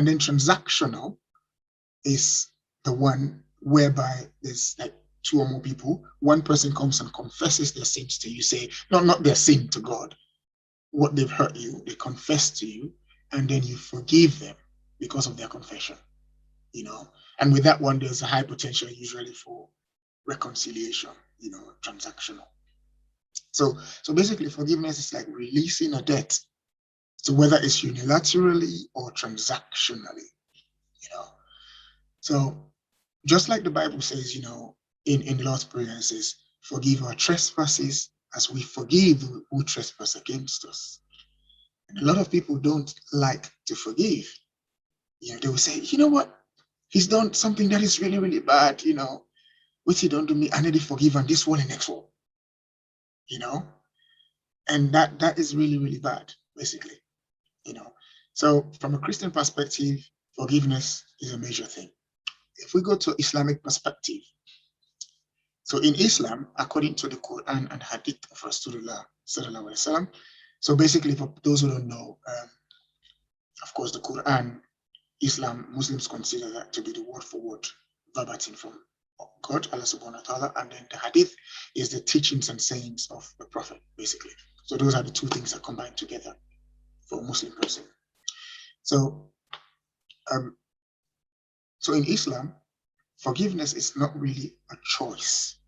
And then transactional is the one whereby there's like two or more people. One person comes and confesses their sins to you, say, not their sin to God, what they've hurt you, they confess to you, and then you forgive them because of their confession, you know. And with that one, there's a high potential usually for reconciliation, you know, transactional. So basically forgiveness is like releasing a debt. So whether it's unilaterally or transactionally, you know. So just like the Bible says, you know, in the Lord's Prayer, it says, forgive our trespasses as we forgive who trespass against us. And a lot of people don't like to forgive. You know, they will say, you know what? He's done something that is really, really bad, you know. What he done to me, I need to forgive and this one and next one. You know? And that is really, really bad, basically. You know. So from a Christian perspective, forgiveness is a major thing. If we go to Islamic perspective, so in Islam, according to the Quran and Hadith of Rasulullah sallallahu alaihi wasallam, so basically for those who don't know, of course, the Quran, Islam, Muslims consider that to be the word for word, verbatim from God, Allah subhanahu wa ta'ala, and then the Hadith is the teachings and sayings of the Prophet, basically. So those are the two things that combine together for a Muslim person. So, so in Islam, forgiveness is not really a choice,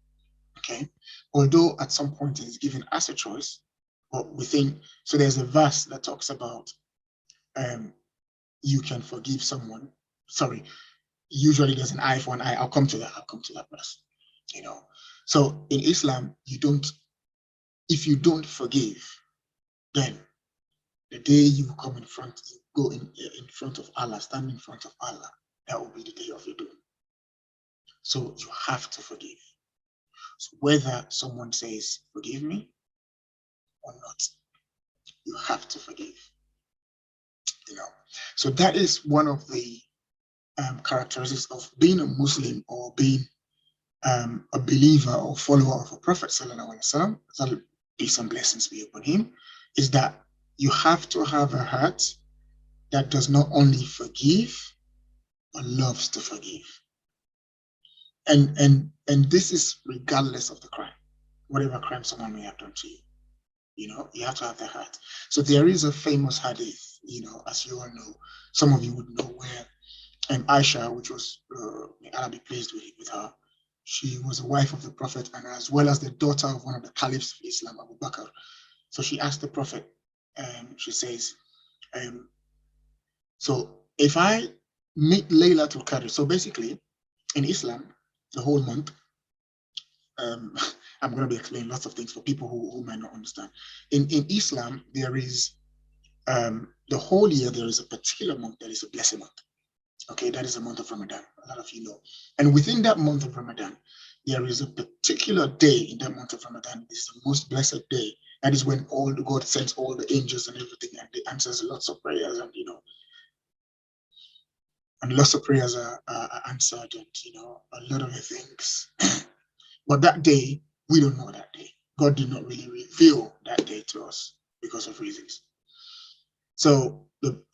okay? Although at some point it is given as a choice, but we think, so there's a verse that talks about you can forgive someone. Sorry, usually there's an eye for an eye. I'll come to that verse, you know. So in Islam, if you don't forgive, then the day you come in front, you go in front of Allah, stand in front of Allah, that will be the day of your doom. So you have to forgive. So whether someone says, forgive me or not, you have to forgive, you know. So that is one of the characteristics of being a Muslim or being a believer or follower of a Prophet sallallahu alaihi wasallam, that peace and blessings be upon him, is that you have to have a heart that does not only forgive, but loves to forgive. And this is regardless of the crime, whatever crime someone may have done to you. You know, you have to have the heart. So there is a famous hadith, you know, as you all know, some of you would know, where Aisha, which was, may Allah be pleased with her, she was a wife of the Prophet and as well as the daughter of one of the caliphs of Islam, Abu Bakr. So she asked the Prophet, she says, so if I meet Laylatul Qadr, so basically in Islam, the whole month, I'm going to be explaining lots of things for people who might not understand. In Islam, there is, the whole year, there is a particular month that is a blessed month. Okay, that is the month of Ramadan. A lot of you know. And within that month of Ramadan, there is a particular day in that month of Ramadan. It's the most blessed day. That is when God sends all the angels and everything, and they answers lots of prayers, and you know, and lots of prayers are answered, and you know, a lot of the things. But that day, we don't know that day. God did not really reveal that day to us because of reasons. So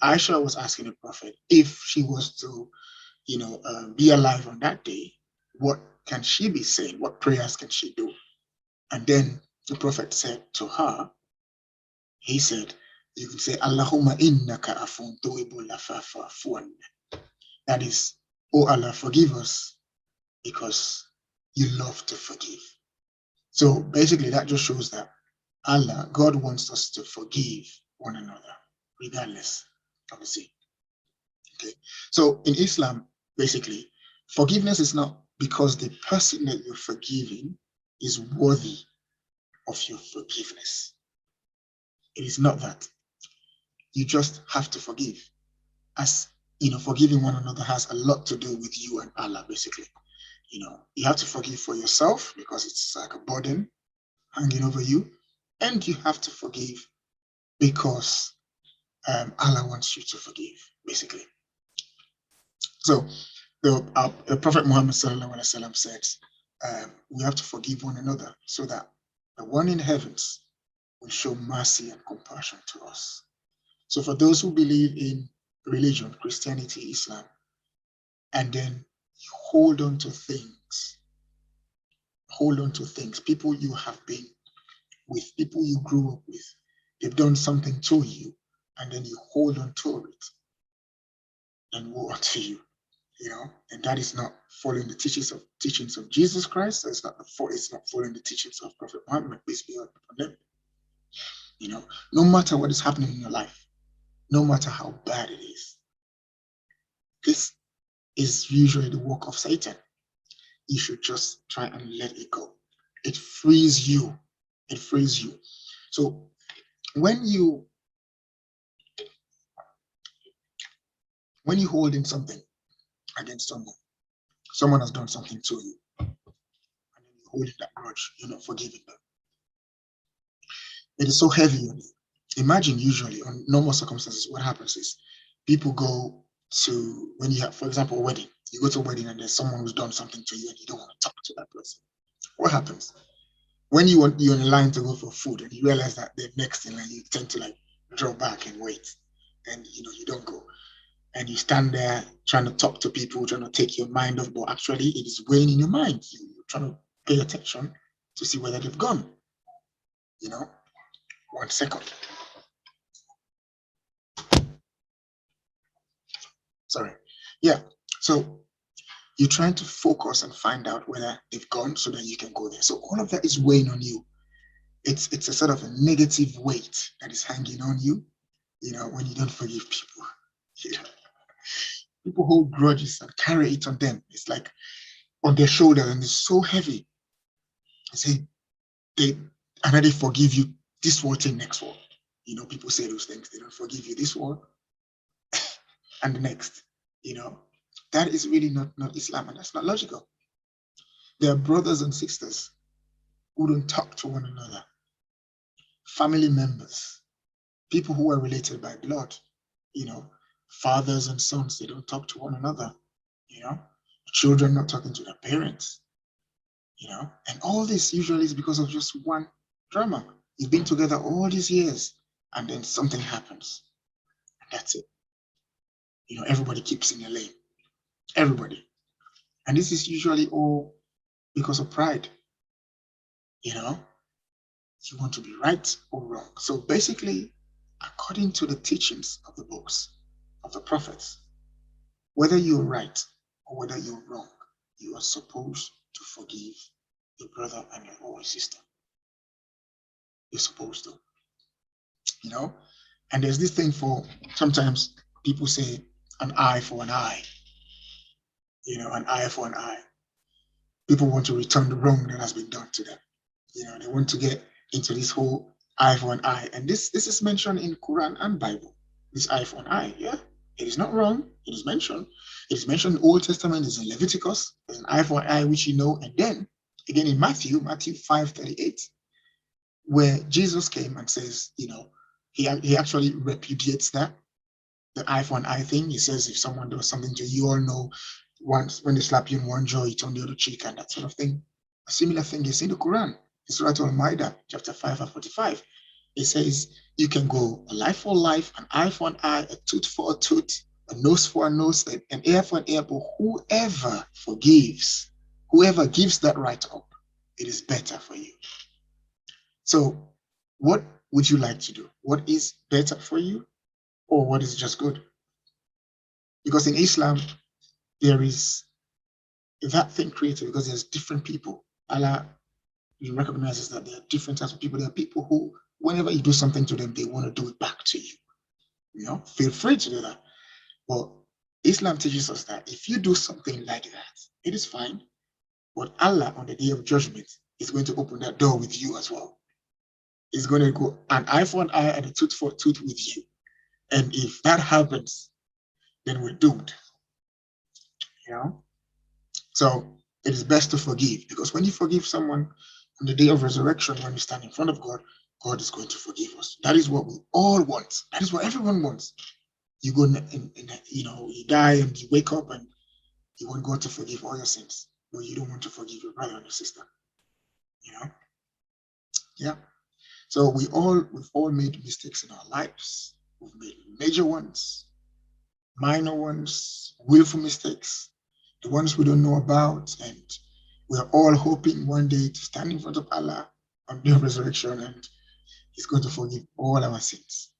Aisha was asking the Prophet if she was to, you know, be alive on that day, what can she be saying? What prayers can she do? And then the Prophet said to her, he said, you can say, Allahumma innaka afun tuhibbul afwa fa'fu anna. That is, oh Allah, forgive us because you love to forgive. So basically that just shows that Allah, God wants us to forgive one another, regardless of the sin. Okay. So in Islam, basically, forgiveness is not because the person that you're forgiving is worthy of your forgiveness. It is not that. You just have to forgive. As you know, forgiving one another has a lot to do with you and Allah, basically. You know, you have to forgive for yourself because it's like a burden hanging over you, and you have to forgive because Allah wants you to forgive, basically. So the Prophet Muhammad sallallahu alaihi wasallam said, we have to forgive one another so that the one in heavens will show mercy and compassion to us. So for those who believe in religion, Christianity, Islam, and then you hold on to things. Hold on to things. People you have been with, people you grew up with, they've done something to you, and then you hold on to it and woe unto you. And that is not following the teachings of Jesus Christ. It's not following the teachings of Prophet Muhammad, peace be upon them. No matter what is happening in your life, no matter how bad it is, this is usually the work of Satan. You should just try and let it go. It frees you. It frees you. So when you hold in something against someone has done something to you, and then you hold in that grudge, you're not forgiving them. It is so heavy on you. Imagine usually on normal circumstances, what happens is people go to, when you have, for example, a wedding, you go to a wedding and there's someone who's done something to you and you don't want to talk to that person. What happens? When you're in line to go for food and you realize that they're next in line, you tend to like draw back and wait. And you don't go. And you stand there trying to talk to people, trying to take your mind off, but actually it is weighing in your mind. You're trying to pay attention to see whether they've gone. 1 second. Sorry. Yeah. So you're trying to focus and find out whether they've gone so that you can go there. So all of that is weighing on you. It's a sort of a negative weight that is hanging on you, when you don't forgive people. People hold grudges and carry it on them. It's like on their shoulder and it's so heavy. I say they forgive you this one thing, next one. People say those things. They don't forgive you this one and the next. That is really not Islam, and that's not logical. There are brothers and sisters who don't talk to one another, family members, people who are related by blood, fathers and sons, they don't talk to one another, children not talking to their parents, and all this usually is because of just one drama. You've been together all these years and then something happens and that's it. Everybody keeps in their lane, everybody. And this is usually all because of pride. You want to be right or wrong. So basically, according to the teachings of the books of the prophets, whether you're right or whether you're wrong, you are supposed to forgive your brother and your older sister. You're supposed to, And there's this thing for, sometimes people say an eye for an eye, an eye for an eye. People want to return the wrong that has been done to them. They want to get into this whole eye for an eye. And this is mentioned in Quran and Bible, this eye for an eye. Yeah, it is not wrong. It is mentioned. It is mentioned in the Old Testament. It's in Leviticus. There's an eye for an eye, which and then again in Matthew 5:38, where Jesus came and says, he actually repudiates that, the eye for an eye thing. He says if someone does something to you, all know once when they slap you in one jaw, you turn the other cheek and that sort of thing. A similar thing is in the Quran. It's Surah Al-Ma'idah, chapter 5 verse 45. It says you can go a life for life, an eye for an eye, a tooth for a tooth, a nose for a nose, an ear for an ear. But whoever forgives, whoever gives that right up, it is better for you. So what would you like to do? What is better for you, or what is just good? Because in Islam, there is that thing created because there's different people. Allah recognizes that there are different types of people. There are people who, whenever you do something to them, they want to do it back to you. Feel free to do that. But Islam teaches us that if you do something like that, it is fine. But Allah on the day of judgment is going to open that door with you as well. He's going to go an eye for an eye and a tooth for a tooth with you. And if that happens, then we're doomed. So it is best to forgive, because when you forgive someone on the day of resurrection, when we stand in front of God, God is going to forgive us. That is what we all want. That is what everyone wants. You go you die and you wake up and you want God to forgive all your sins, but you don't want to forgive your brother and your sister. Yeah. So we've all made mistakes in our lives. We've made major ones. minor ones, willful mistakes, the ones we don't know about, and we're all hoping one day to stand in front of Allah on the resurrection, and He's going to forgive all our sins.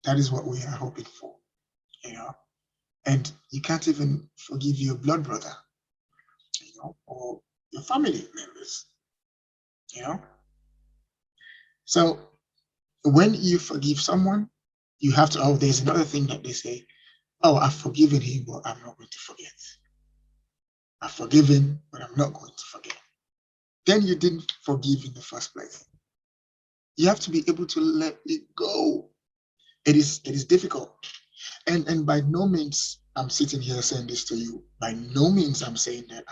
That is what we are hoping for, you know. And you can't even forgive your blood brother, you know, or your family members, you know. So when you forgive someone, you have to, oh, there's another thing that they say, oh, I've forgiven him, but I'm not going to forget. I've forgiven, but I'm not going to forget. Then you didn't forgive in the first place. You have to be able to let it go. It is difficult. And by no means I'm sitting here saying this to you. By no means I'm saying that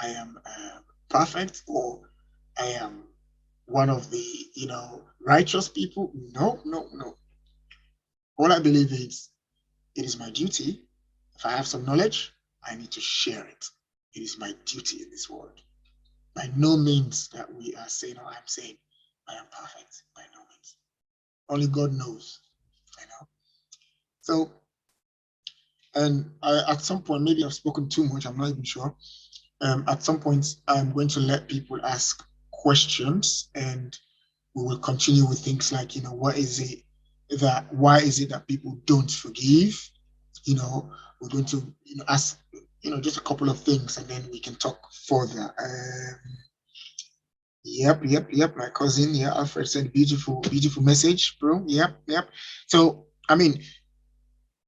I am perfect, or I am one of the righteous people. No, no, no. All I believe is it is my duty. If I have some knowledge, I need to share it. It is my duty in this world. By no means that we are saying, or I'm saying, I am perfect. By no means. Only God knows, you know. So, and at some point, maybe I've spoken too much. I'm not even sure. At some point, I'm going to let people ask questions, and we will continue with things like, why is it that people don't forgive? We're going to, ask, just a couple of things, and then we can talk further. Yep. My cousin, yeah, Alfred sent beautiful, beautiful message, bro. Yep. So, I mean,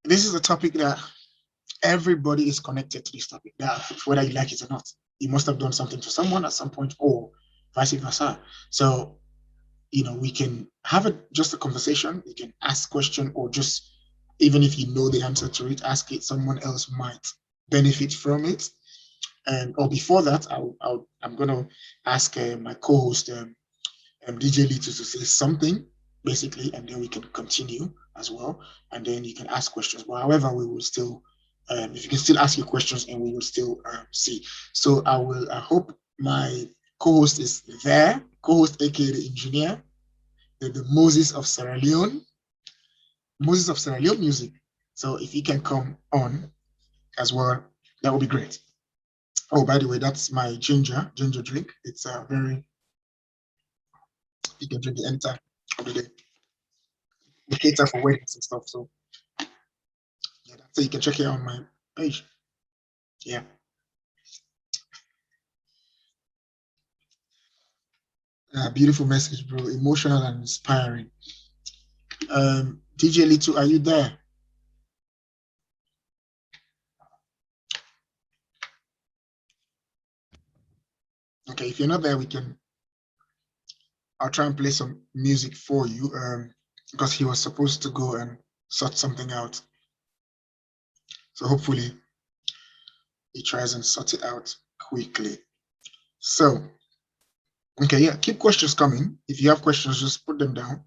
this is a topic that everybody is connected to this topic, that whether you like it or not. You must have done something to someone at some point, or vice versa. So, we can have just a conversation. You can ask question, or just, even if you know the answer to it, ask it. Someone else might benefit from it. Or before that, I'm going to ask my co-host, DJ Lito, to say something, basically, and then we can continue as well. And then you can ask questions. But however, we will still, if you can still ask your questions, and we will still see. So I hope my co-host is there, co-host, aka the engineer, the Moses of Sierra Leone music. So if he can come on as well, that would be great. Oh, by the way, that's my ginger drink. It's very, you can drink it anytime of the day. We cater for weddings and stuff. So yeah, so you can check it out on my page. Yeah. Beautiful message, bro. Emotional and inspiring. DJ Little, are you there? Okay, if you're not there, I'll try and play some music for you. Because he was supposed to go and sort something out. So hopefully he tries and sort it out quickly. So, okay, yeah, keep questions coming. If you have questions, just put them down.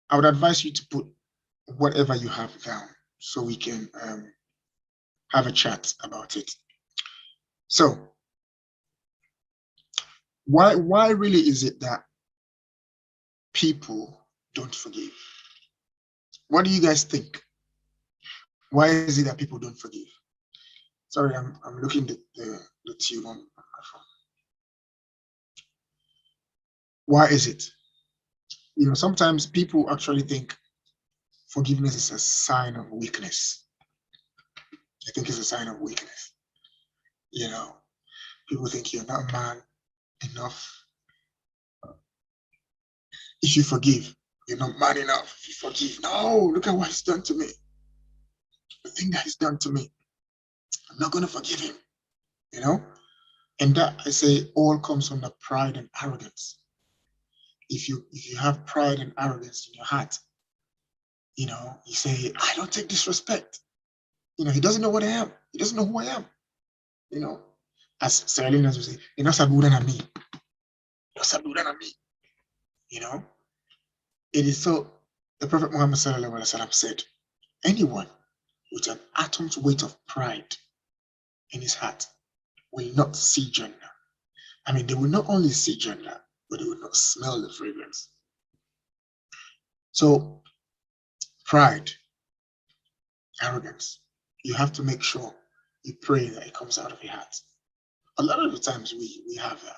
I would advise you to put whatever you have down, so we can have a chat about it. So, why really is it that people don't forgive? What do you guys think? Why is it that people don't forgive? Sorry, I'm looking at the tune on my phone. Why is it? Sometimes people actually think forgiveness is a sign of weakness. I think it's a sign of weakness. People think you're not man enough if you forgive. You're not man enough if you forgive. No, look at what he's done to me. The thing that he's done to me, I'm not going to forgive him. And that, I say, all comes from the pride and arrogance. If you have pride and arrogance in your heart, you say, I don't take disrespect. He doesn't know what I am. He doesn't know who I am. As Sierra Leoneans would say, you're not sabudan at me. You're sabudan at me. It is so. The Prophet Muhammad said, anyone with an atom's weight of pride in his heart will not see Jannah. I mean, they will not only see Jannah, but they will not smell the fragrance. So, pride, arrogance, you have to make sure you pray that it comes out of your heart. A lot of the times we have that.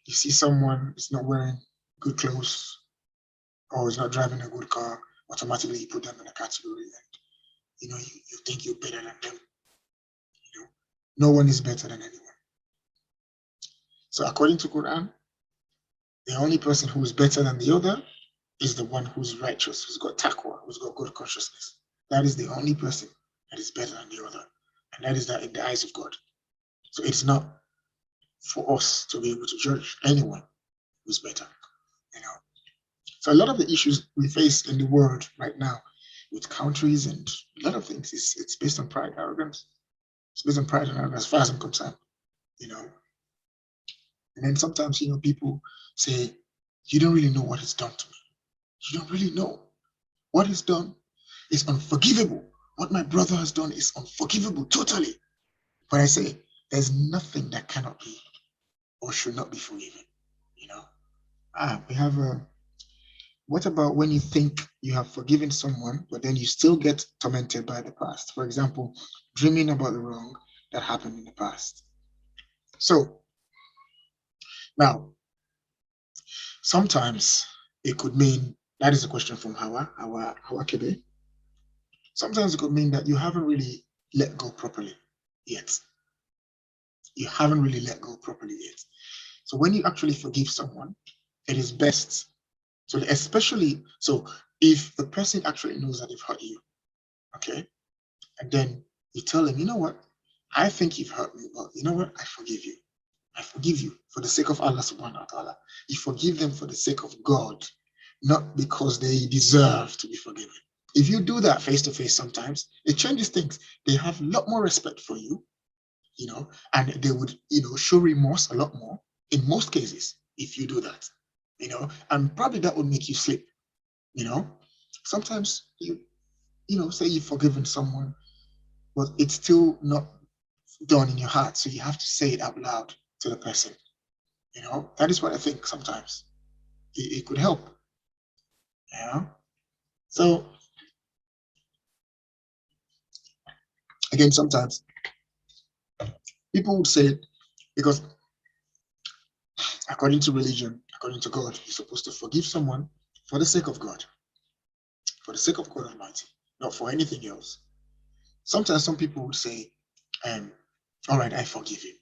You see someone is not wearing good clothes or is not driving a good car, automatically you put them in a category and you think you're better than them. No one is better than anyone. So according to Quran, the only person who is better than the other is the one who's righteous, who's got taqwa, who's got good consciousness. That is the only person that is better than the other. And that is that in the eyes of God. So it's not for us to be able to judge anyone who's better. So a lot of the issues we face in the world right now with countries and a lot of things, it's based on pride, arrogance. It's based on pride and arrogance as far as I'm concerned. And then sometimes, people say, you don't really know what he's done to me. You don't really know. What he's done is unforgivable. What my brother has done is unforgivable, totally. But I say, there's nothing that cannot be or should not be forgiven. We have what about when you think you have forgiven someone, but then you still get tormented by the past? For example, dreaming about the wrong that happened in the past. So, now, sometimes it could mean, that is a question from Hawa Kebe. Sometimes it could mean that you haven't really let go properly yet. You haven't really let go properly yet. So when you actually forgive someone, it is best. So especially, if the person actually knows that they've hurt you, okay, and then you tell them, you know what, I think you've hurt me, but you know what, I forgive you. I forgive you for the sake of Allah subhanahu wa ta'ala. You forgive them for the sake of God, not because they deserve to be forgiven. If you do that face to face sometimes, it changes things. They have a lot more respect for you, and they would, show remorse a lot more in most cases if you do that, and probably that would make you sleep, Sometimes say you've forgiven someone, but it's still not done in your heart. So you have to say it out loud to the person. That is what I think sometimes. It could help. So again, sometimes people would say, because according to religion, according to God, you're supposed to forgive someone for the sake of God. For the sake of God Almighty, not for anything else. Sometimes some people would say, all right, I forgive him.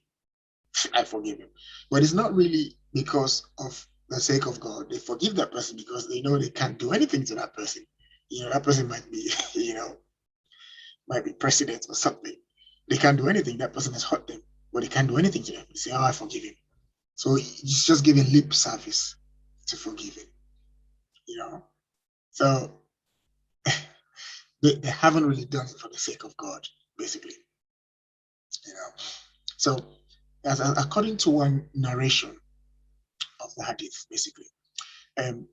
I forgive him. But it's not really because of the sake of God. They forgive that person because they know they can't do anything to that person. That person might be, might be president or something. They can't do anything. That person has hurt them, but they can't do anything to them. They say, oh, I forgive him. So it's just giving lip service to forgiving, So they haven't really done it for the sake of God, basically. So according to one narration of the hadith, basically,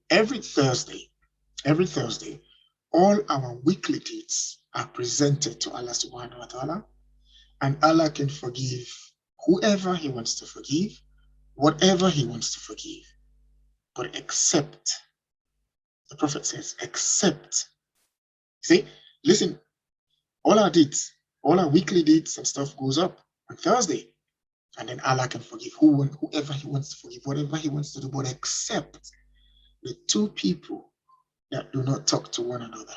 every Thursday, all our weekly deeds are presented to Allah subhanahu wa ta'ala, and Allah can forgive whoever he wants to forgive, whatever he wants to forgive, but except, the Prophet says, except, see, listen, all our deeds, all our weekly deeds and stuff goes up on Thursday, and then Allah can forgive whoever he wants to forgive, whatever he wants to do, but except the two people that do not talk to one another,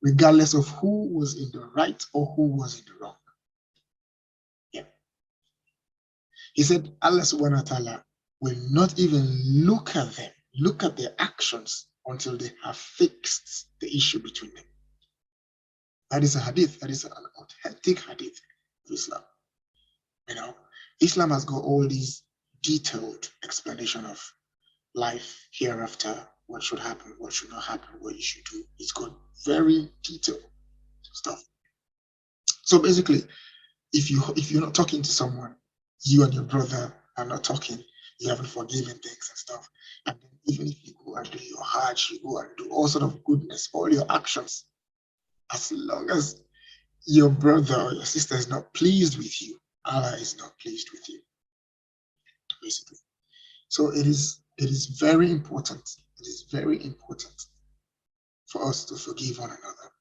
regardless of who was in the right or who was in the wrong. Yeah. He said Allah subhanahu wa ta'ala will not even look at them, look at their actions until they have fixed the issue between them. That is a hadith, that is an authentic hadith of Islam. Islam has got all these detailed explanation of life hereafter, what should happen, what should not happen, what you should do. It's got very detailed stuff. So basically, if you're not talking to someone, you and your brother are not talking, you haven't forgiven things and stuff, and then even if you go and do your hajj, you go and do all sort of goodness, all your actions, as long as your brother or your sister is not pleased with you, Allah is not pleased with you, basically. So it is very important. It is very important for us to forgive one another.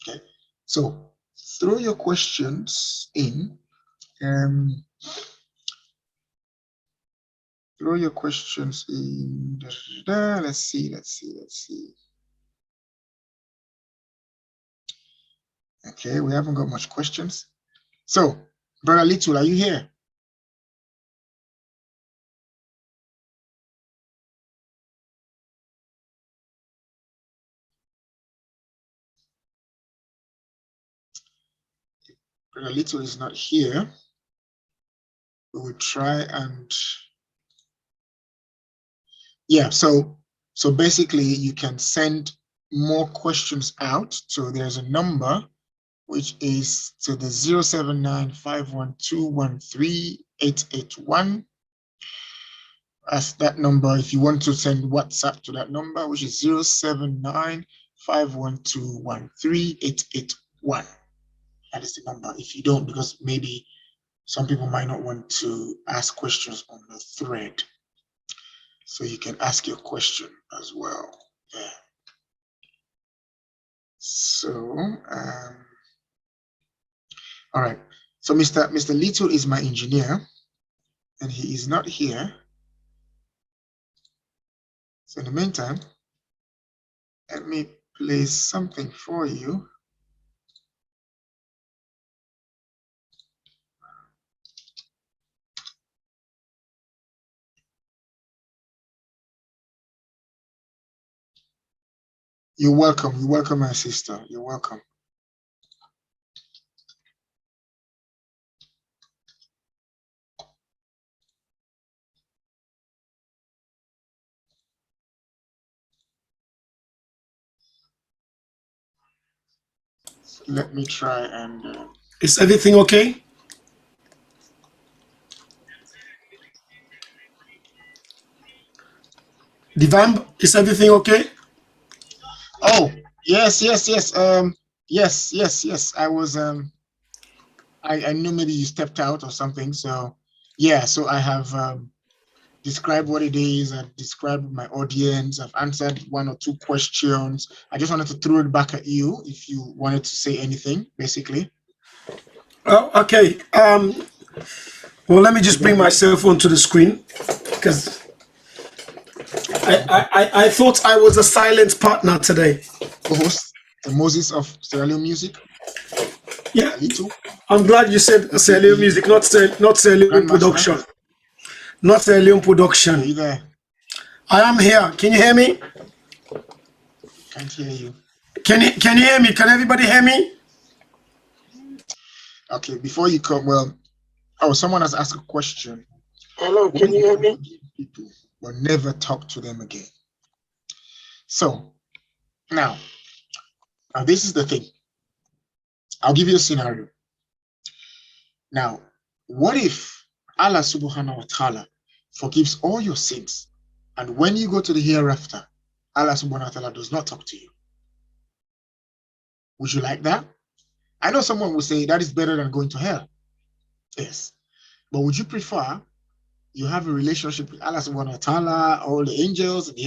Okay. So throw your questions in. Throw your questions in. Let's see. Okay, we haven't got much questions. So, Brother Little, are you here? Brother Little is not here. We will try and yeah. So basically, you can send more questions out. So there's a number which is to the 07951213881. As that number, if you want to send WhatsApp to that number, which is 07951213881. That is the number. If you don't, because maybe some people might not want to ask questions on the thread. So you can ask your question as well. Yeah. So, all right. So Mr. Little is my engineer, and he is not here. So in the meantime, let me play something for you. You're welcome. You're welcome, my sister. You're welcome. So let me try and... Is everything okay? Devamb, is everything okay? Oh, yes. Yes. I was I knew maybe you stepped out or something. So yeah, so I have described what it is. I've described my audience. I've answered one or two questions. I just wanted to throw it back at you if you wanted to say anything, basically. Oh, okay. Well, let me just bring myself onto the screen because I thought I was a silent partner today. Co-host, the Moses of Sierra Leone Music. Yeah, Little. I'm glad you said Sierra Leone Music, not Sierra Leone Production. Not Sierra Leone Production. Are you there? I am here. Can you hear me? Can't hear you. Can you hear me? Can everybody hear me? Okay, before you come, well, someone has asked a question. Hello, can you hear me? People will never talk to them again. So now this is the thing. I'll give you a scenario. Now, what if Allah subhanahu wa ta'ala forgives all your sins, and when you go to the hereafter, Allah subhanahu wa ta'ala does not talk to you? Would you like that? I know someone will say that is better than going to hell. Yes. But would you prefer you have a relationship with Allah subhanahu wa ta'ala, all the angels in the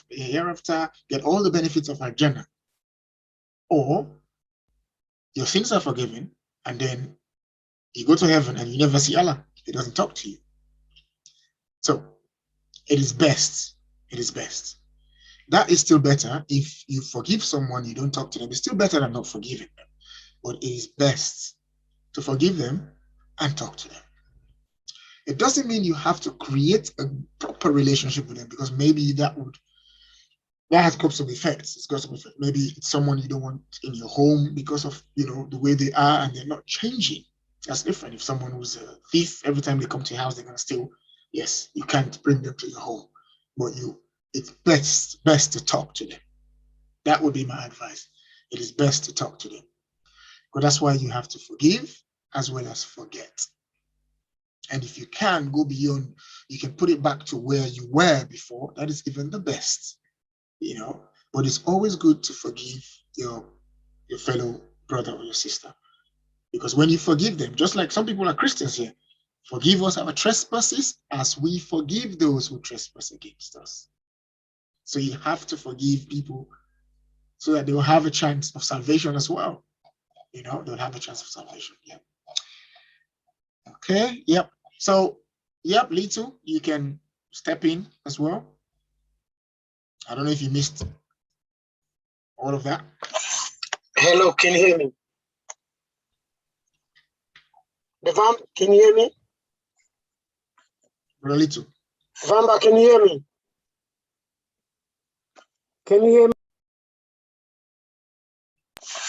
hereafter, get all the benefits of Al-Jannah? Or your sins are forgiven, and then you go to heaven and you never see Allah. He doesn't talk to you. So it is best. It is best. That is still better. If you forgive someone, you don't talk to them. It's still better than not forgiving them. But it is best to forgive them and talk to them. It doesn't mean you have to create a proper relationship with them, because maybe that has got some effects. It's got some effects. Maybe it's someone you don't want in your home because of the way they are, and they're not changing. That's different. If someone who's a thief, every time they come to your house, they're gonna steal. Yes, you can't bring them to your home, but it's best to talk to them. That would be my advice. It is best to talk to them, because that's why you have to forgive as well as forget. And if you can go beyond, you can put it back to where you were before. That is even the best, But it's always good to forgive your fellow brother or your sister, because when you forgive them, just like some people are Christians here, forgive us our trespasses as we forgive those who trespass against us. So you have to forgive people so that they will have a chance of salvation as well. they'll have a chance of salvation. Yeah. Okay. Yep. So, yep, Lito, you can step in as well. I don't know if you missed all of that. Hello, can you hear me? Devamb, can you hear me? Lito. Devamb, can you hear me? Can you hear me?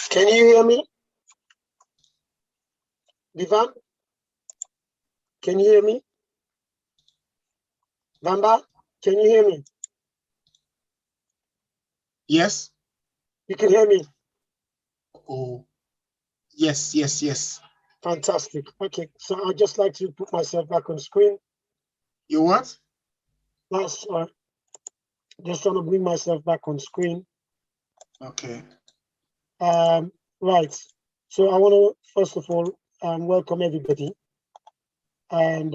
Can you hear me? Devamb, can you hear me? Vamba, can you hear me? Yes. You can hear me? Oh, yes. Fantastic. Okay, so I'd just like to put myself back on screen. You what? That's just trying to bring myself back on screen. Okay. Right. So I want to first of all welcome everybody, and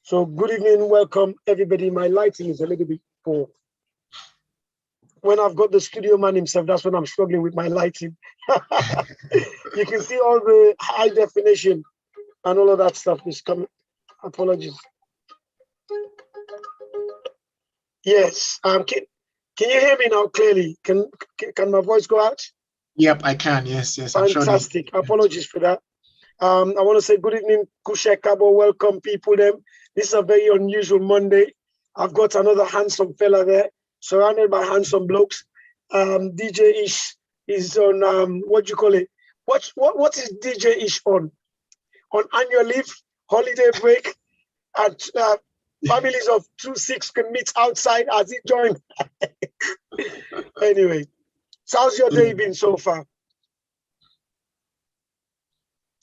so good evening, welcome everybody. My lighting is a little bit poor. When I've got the studio man himself, that's when I'm struggling with my lighting. You can see all the high definition and all of that stuff is coming. Apologies. Yes. Can you hear me now clearly? Can my voice go out? Yep, I can. Yes. I'm sure. Fantastic. Apologies for that. I want to say good evening, Kushe Kabo. Welcome, people. This is a very unusual Monday. I've got another handsome fella there, surrounded by handsome blokes. DJ Ish is on what do you call it? What is DJ Ish on? On annual leave, holiday break, and families of 2-6 can meet outside as he joined. Anyway, so how's your day been so far?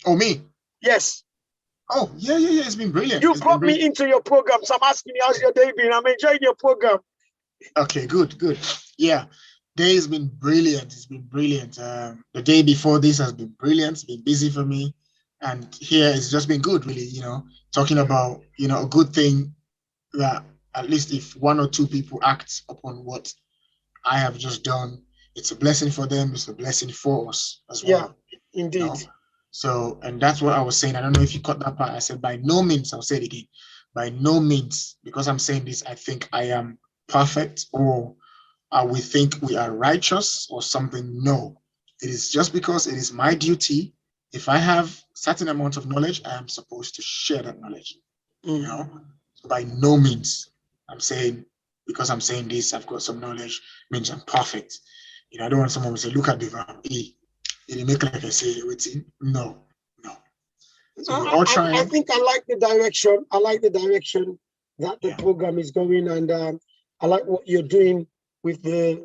Oh, me? Yes. Oh, yeah. It's been brilliant. You brought me into your program, so I'm asking you, how's your day been? I'm enjoying your program. Okay, good. Yeah, day has been brilliant. It's been brilliant. The day before this has been brilliant. It's been busy for me, and here it's just been good. Really, talking about a good thing that at least if one or two people act upon what I have just done, it's a blessing for them. It's a blessing for us as well. Yeah, indeed. So, and that's what I was saying. I don't know if you caught that part. I said, by no means, I'll say it again. By no means, because I'm saying this, I think I am perfect or we think we are righteous or something. No, it is just because it is my duty. If I have certain amount of knowledge, I am supposed to share that knowledge. So by no means, I'm saying, because I'm saying this, I've got some knowledge, means I'm perfect. I don't want someone to say, look at Devamb, it make like I say everything. No. So we're all trying. I think I like the direction. I like the direction that the program is going, and I like what you're doing with the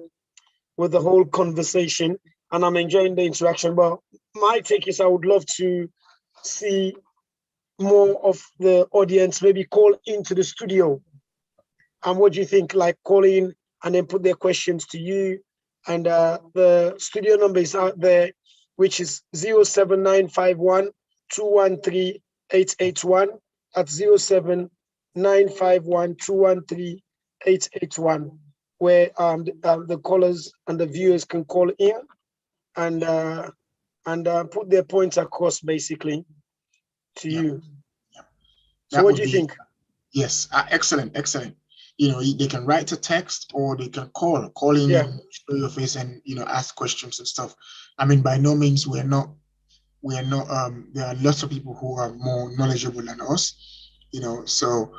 whole conversation, and I'm enjoying the interaction. But my take is I would love to see more of the audience maybe call into the studio. And what do you think? Like call in and then put their questions to you. And the studio number is out there, which is 07951 213 881. That's 07951 213 881, where the callers and the viewers can call in and put their points across basically to you. So what do you think? Yes, excellent. They can write a text or they can call in and show your face and ask questions and stuff. I mean, by no means we're not there are lots of people who are more knowledgeable than us, so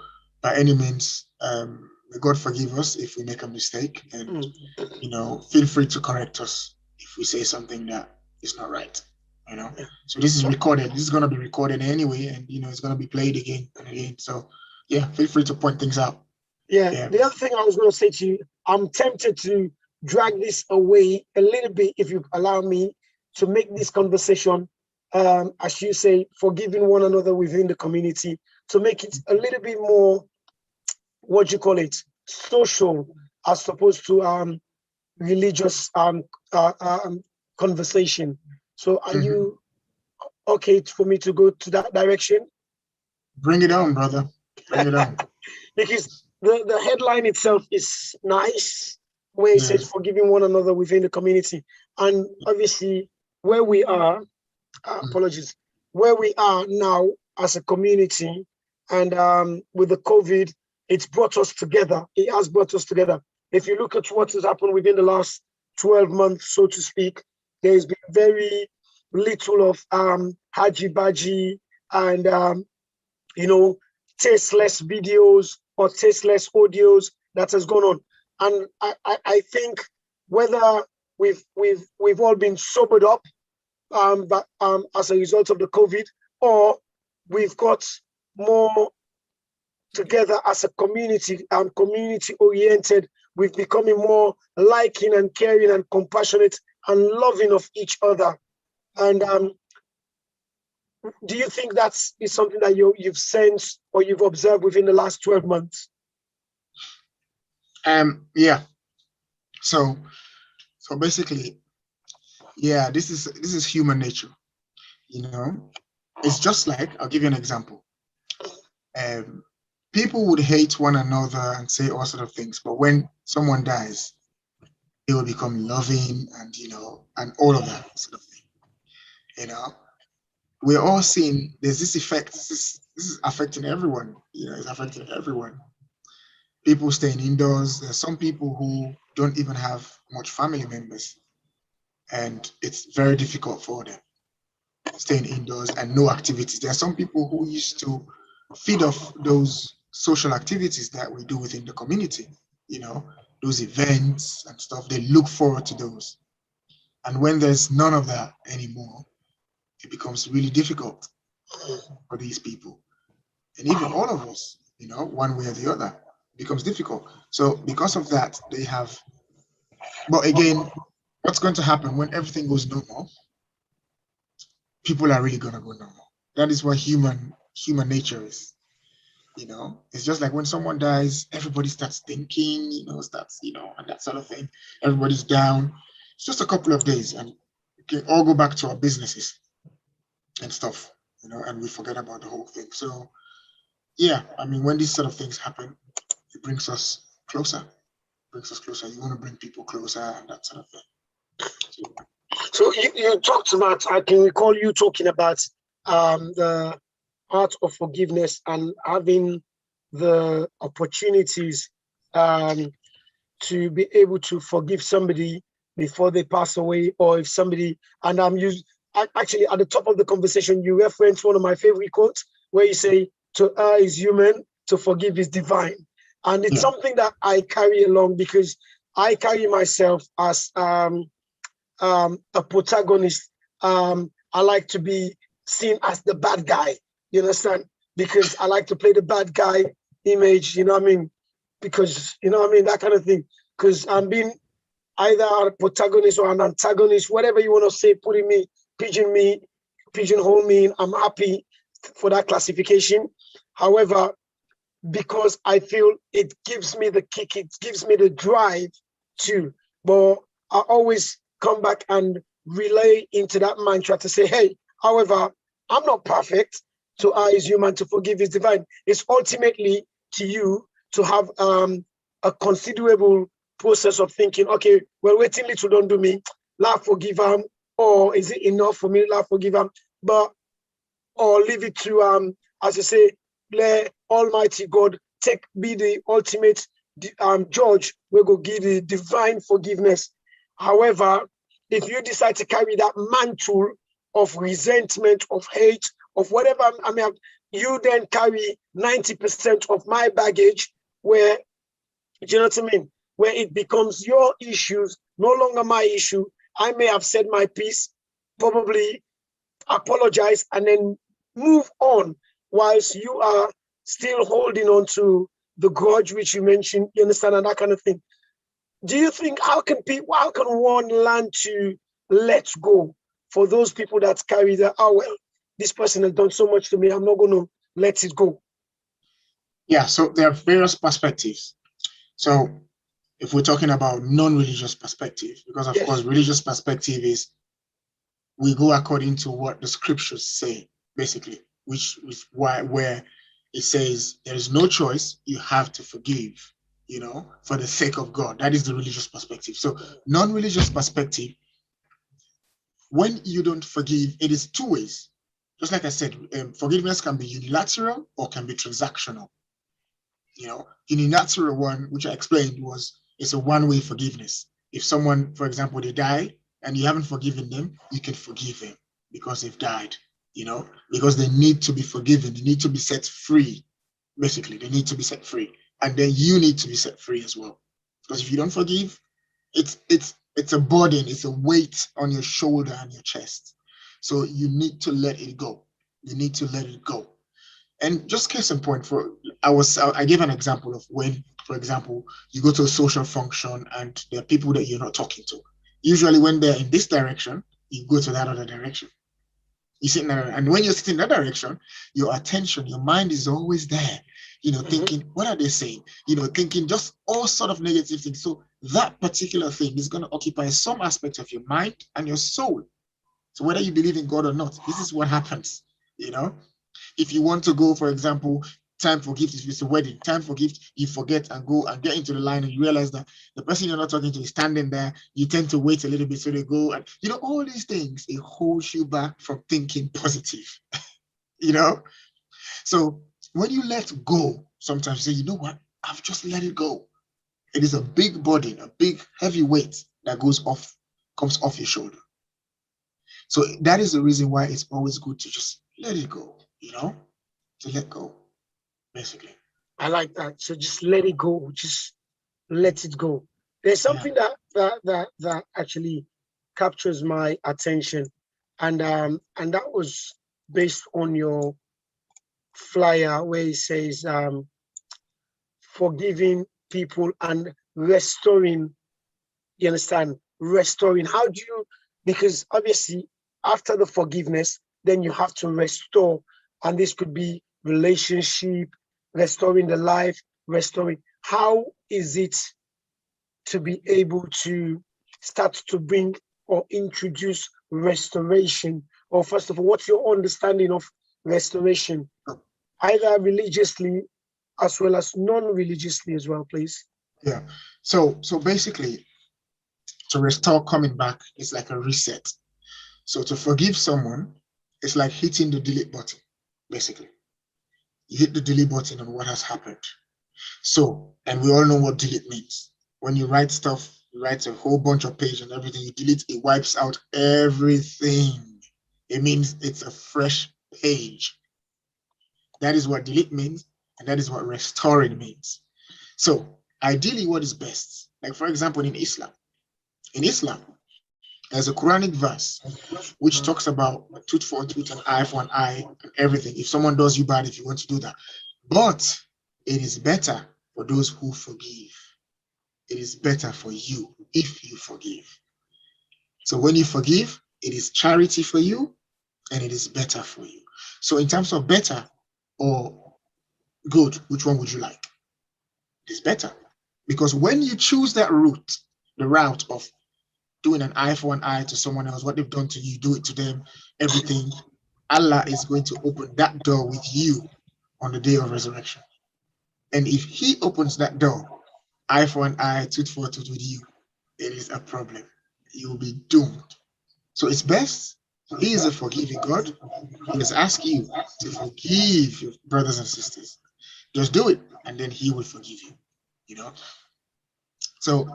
by any means, may God forgive us if we make a mistake, and feel free to correct us if we say something that is not right. So this is recorded. This is going to be recorded anyway, and it's going to be played again and again. So yeah, feel free to point things out. Yeah. The other thing I was going to say to you, I'm tempted to drag this away a little bit, if you allow me, to make this conversation, as you say, forgiving one another within the community, to make it a little bit more, what do you call it, social, as opposed to religious conversation. So are you okay for me to go to that direction? Bring it on, brother. Bring it on. Because the headline itself is nice, where it says forgiving one another within the community. And obviously, where we are, apologies, where we are now as a community, and with the COVID, it's brought us together. It has brought us together. If you look at what has happened within the last 12 months, so to speak, there's been very little of haji baji and tasteless videos or tasteless audios that has gone on. And I think whether we've all been sobered up as a result of the COVID, or we've got more together as a community and community oriented, we've becoming more liking and caring and compassionate and loving of each other. And do you think that's is something that you've sensed or you've observed within the last 12 months? Yeah. So basically, yeah, this is human nature. It's just like, I'll give you an example. People would hate one another and say all sort of things, but when someone dies, they will become loving and and all of that sort of thing. We're all seeing there's this effect. This is affecting everyone. It's affecting everyone. People staying indoors. There's some people who don't even have much family members, and it's very difficult for them staying indoors and no activities. There are some people who used to feed off those social activities that we do within the community, those events and stuff. They look forward to those. And when there's none of that anymore, it becomes really difficult for these people. And even all of us, one way or the other, it becomes difficult. So because of that, they have, but again, what's going to happen when everything goes normal? People are really going to go normal. That is what human nature is. It's just like when someone dies, everybody starts thinking, and that sort of thing. Everybody's down. It's just a couple of days and we can all go back to our businesses and stuff, and we forget about the whole thing. So yeah, I mean, when these sort of things happen, it brings us closer. You want to bring people closer and that sort of thing. So you talked about, I can recall you talking about the art of forgiveness and having the opportunities to be able to forgive somebody before they pass away, or if somebody, and actually at the top of the conversation, you referenced one of my favorite quotes where you say, to err is human, to forgive is divine. And it's something that I carry along because I carry myself as a protagonist. I like to be seen as the bad guy, you understand? Because I like to play the bad guy image, because, that kind of thing. Because I'm being either a protagonist or an antagonist, whatever you want to say, pigeonhole me, I'm happy for that classification. However, because I feel it gives me the kick, it gives me the drive to, but I always come back and relay into that mantra to say, hey, however, I'm not perfect. To err is human, to forgive is divine. It's ultimately to you to have a considerable process of thinking, okay, well, waiting little don't do me, laugh, forgive them, or is it enough for me, laugh, forgive them, or leave it to, as you say, let Almighty God be the ultimate judge. We're going to give the divine forgiveness. However, if you decide to carry that mantle of resentment, of hate, of whatever, you then carry 90% of my baggage where, do you know what I mean? Where it becomes your issues, no longer my issue. I may have said my piece, probably apologize, and then move on, whilst you are still holding on to the grudge which you mentioned, you understand, and that kind of thing. Do you think, how can one learn to let go for those people that carry that, oh, well, this person has done so much to me, I'm not going to let it go? Yeah, so there are various perspectives. So if we're talking about non-religious perspective, because of course, religious perspective is we go according to what the scriptures say, basically, which is where it says there is no choice, you have to forgive, for the sake of God. That is the religious perspective. So non-religious perspective, when you don't forgive, it is two ways. Just like I said, forgiveness can be unilateral or can be transactional. You know, unilateral one, which I explained, it's a one-way forgiveness. If someone, for example, they die and you haven't forgiven them, you can forgive them because they've died, you know, because they need to be forgiven. They need to be set free. Basically, they need to be set free. And then you need to be set free as well. Because if you don't forgive, it's a burden, it's a weight on your shoulder and your chest. So you need to let it go. You need to let it go. And just case in point, I gave an example of when, for example, you go to a social function and there are people that you're not talking to. Usually when they're in this direction, you go to that other direction. You sit in that, and when you're sitting in that direction, your attention, your mind is always there, you know, thinking, what are they saying? You know, thinking just all sort of negative things. So that particular thing is going to occupy some aspect of your mind and your soul. So whether you believe in God or not, this is what happens, you know. If you want to go, for example, time for gift, if it's a wedding, time for gift, you forget and go and get into the line and you realize that the person you're not talking to is standing there. You tend to wait a little bit so they go. And, you know, all these things, it holds you back from thinking positive, you know? So when you let go, sometimes you say, you know what? I've just let it go. It is a big burden, a big heavy weight that comes off your shoulder. So that is the reason why it's always good to just let it go, you know, to let go, basically. I like that. So just let it go. Just let it go. There's something that actually captures my attention, and that was based on your flyer where it says forgiving people and restoring. You understand? Restoring. How do you? Because obviously after the forgiveness, then you have to restore, and this could be relationship, restoring the life, restoring. How is it to be able to start to bring or introduce restoration? Or first of all, what's your understanding of restoration, either religiously as well as non-religiously as well, please? Yeah. So basically, to restore coming back is like a reset. So to forgive someone, it's like hitting the delete button, basically. You hit the delete button on what has happened. So, and we all know what delete means. When you write stuff, you write a whole bunch of pages and everything, you delete, it wipes out everything. It means it's a fresh page. That is what delete means, and that is what restoring means. So ideally, what is best? Like, for example, in Islam, there's a Quranic verse which talks about a tooth for a tooth, an eye for an eye, and everything. If someone does you bad, if you want to do that. But it is better for those who forgive. It is better for you if you forgive. So when you forgive, it is charity for you and it is better for you. So in terms of better or good, which one would you like? It's better. Because when you choose that route, the route of doing an eye for an eye to someone else, what they've done to you, do it to them, everything, Allah is going to open that door with you on the day of resurrection. And if he opens that door, eye for an eye, tooth for a tooth with you, it is a problem. You will be doomed. So it's best. He is a forgiving God. He has asked you to forgive your brothers and sisters. Just do it, and then he will forgive you. You know. So,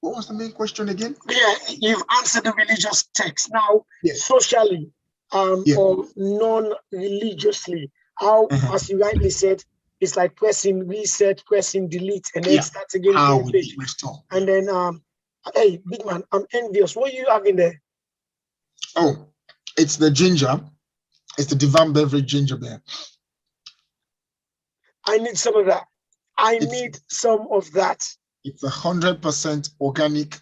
what was the main question again? Yeah, you've answered the religious text. Now, Yes. socially, or non-religiously, how, as you rightly said, it's like pressing reset, pressing delete, and then start again. How would it restore? And then, hey, big man, I'm envious. What are you having there? Oh, it's the ginger. It's the Devamb beverage ginger beer. I need some of that. I need some of that. It's 100% organic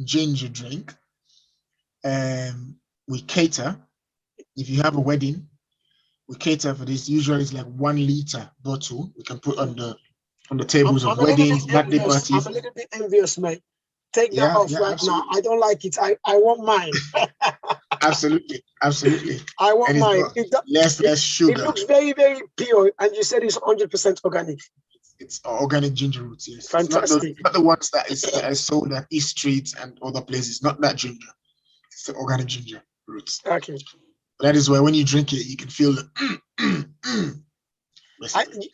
ginger drink. We cater. If you have a wedding, we cater for this. Usually it's like 1 liter bottle we can put on the tables of weddings, birthday parties. I'm a little bit envious, mate. Take that off right now. I don't like it. I want mine. Absolutely. I want mine. Less sugar. It looks very, very pure, and you said it's 100% organic. It's organic ginger roots, yes. Fantastic. It's not the ones that is sold at East Street and other places. Not that ginger. It's the organic ginger roots. Okay. That is why when you drink it, you can feel the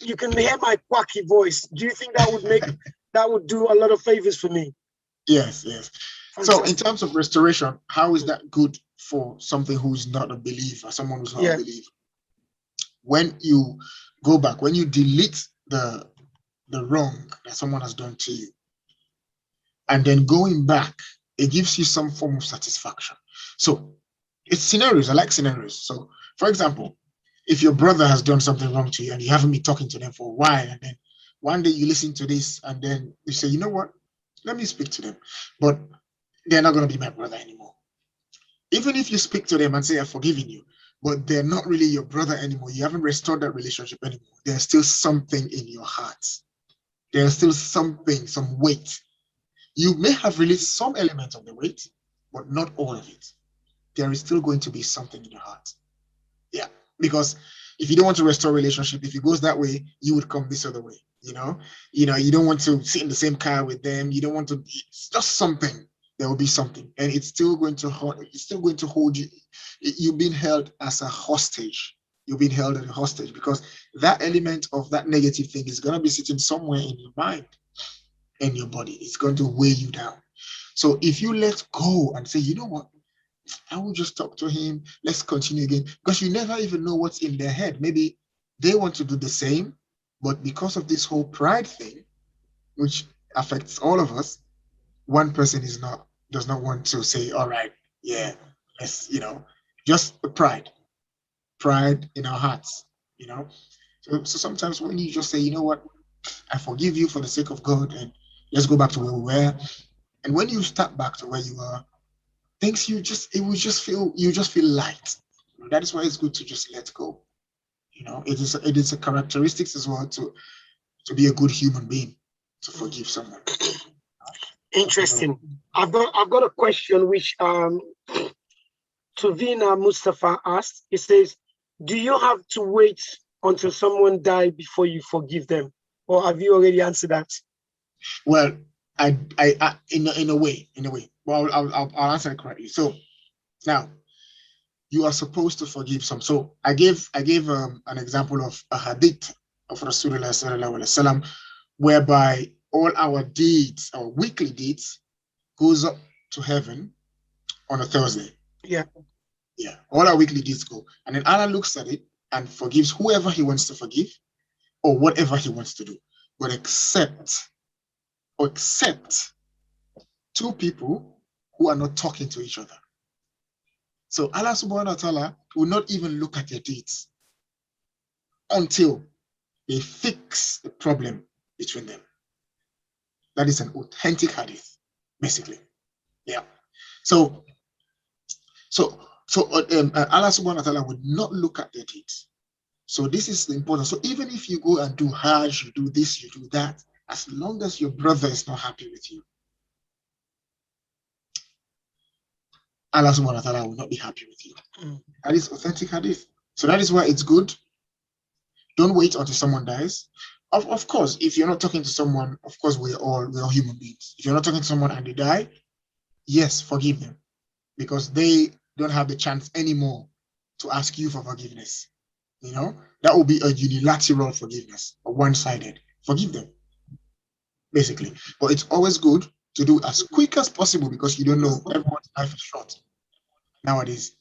you can hear my quacky voice. Do you think that would do a lot of favors for me? Yes, yes. Fantastic. So in terms of restoration, how is that good for something who's not a believer, someone who's not a believer? When you go back, when you delete the wrong that someone has done to you, and then going back, it gives you some form of satisfaction. So it's scenarios. I like scenarios. So for example, if your brother has done something wrong to you and you haven't been talking to them for a while, and then one day you listen to this and then you say, you know what, let me speak to them, but they're not going to be my brother anymore. Even if you speak to them and say, I've forgiven you, but they're not really your brother anymore, you haven't restored that relationship anymore, there's still something in your heart. There's still something, some weight. You may have released some element of the weight, but not all of it. There is still going to be something in your heart. Yeah, because if you don't want to restore a relationship, if it goes that way, you would come this other way. You don't want to sit in the same car with them. You don't want to. It's just something. There will be something, and it's still going to hold. It's still going to hold you. You've been held as a hostage. You've been held as a hostage because that element of that negative thing is going to be sitting somewhere in your mind, in your body. It's going to weigh you down. So if you let go and say, you know what, I will just talk to him. Let's continue again. Because you never even know what's in their head. Maybe they want to do the same, but because of this whole pride thing, which affects all of us, one person does not want to say, all right, yeah, let's, just pride in our hearts, So sometimes when you just say, you know what, I forgive you for the sake of God, and let's go back to where we were. And when you start back to where you are, things you just feel light. That is why it's good to just let go. It is a characteristics as well to be a good human being, to forgive someone. Interesting. I've got a question which Tuvina Mustafa asked. It says, do you have to wait until someone dies before you forgive them, or have you already answered that? Well, I in a way. Well, I'll answer it correctly. So now, you are supposed to forgive some. So I gave an example of a hadith of Rasulullah sallallahu alaihi wasallam, whereby all our deeds, our weekly deeds, goes up to heaven on a Thursday. Yeah. All our weekly deeds go, and then Allah looks at it and forgives whoever He wants to forgive, or whatever He wants to do, but except two people who are not talking to each other. So Allah subhanahu wa ta'ala will not even look at their deeds until they fix the problem between them. That is an authentic hadith, basically. Yeah. So Allah subhanahu wa ta'ala would not look at their deeds. So this is the important. So even if you go and do Hajj, you do this, you do that, as long as your brother is not happy with you, Allah subhanahu wa ta'ala will not be happy with you. That is authentic hadith. So that is why it's good. Don't wait until someone dies. Of course, if you're not talking to someone, of course, we're all human beings. If you're not talking to someone and they die, yes, forgive them, because they don't have the chance anymore to ask you for forgiveness. That will be a unilateral forgiveness, a one-sided. Forgive them, basically. But it's always good to do as quick as possible, because you don't know, everyone's life is short. Nowadays,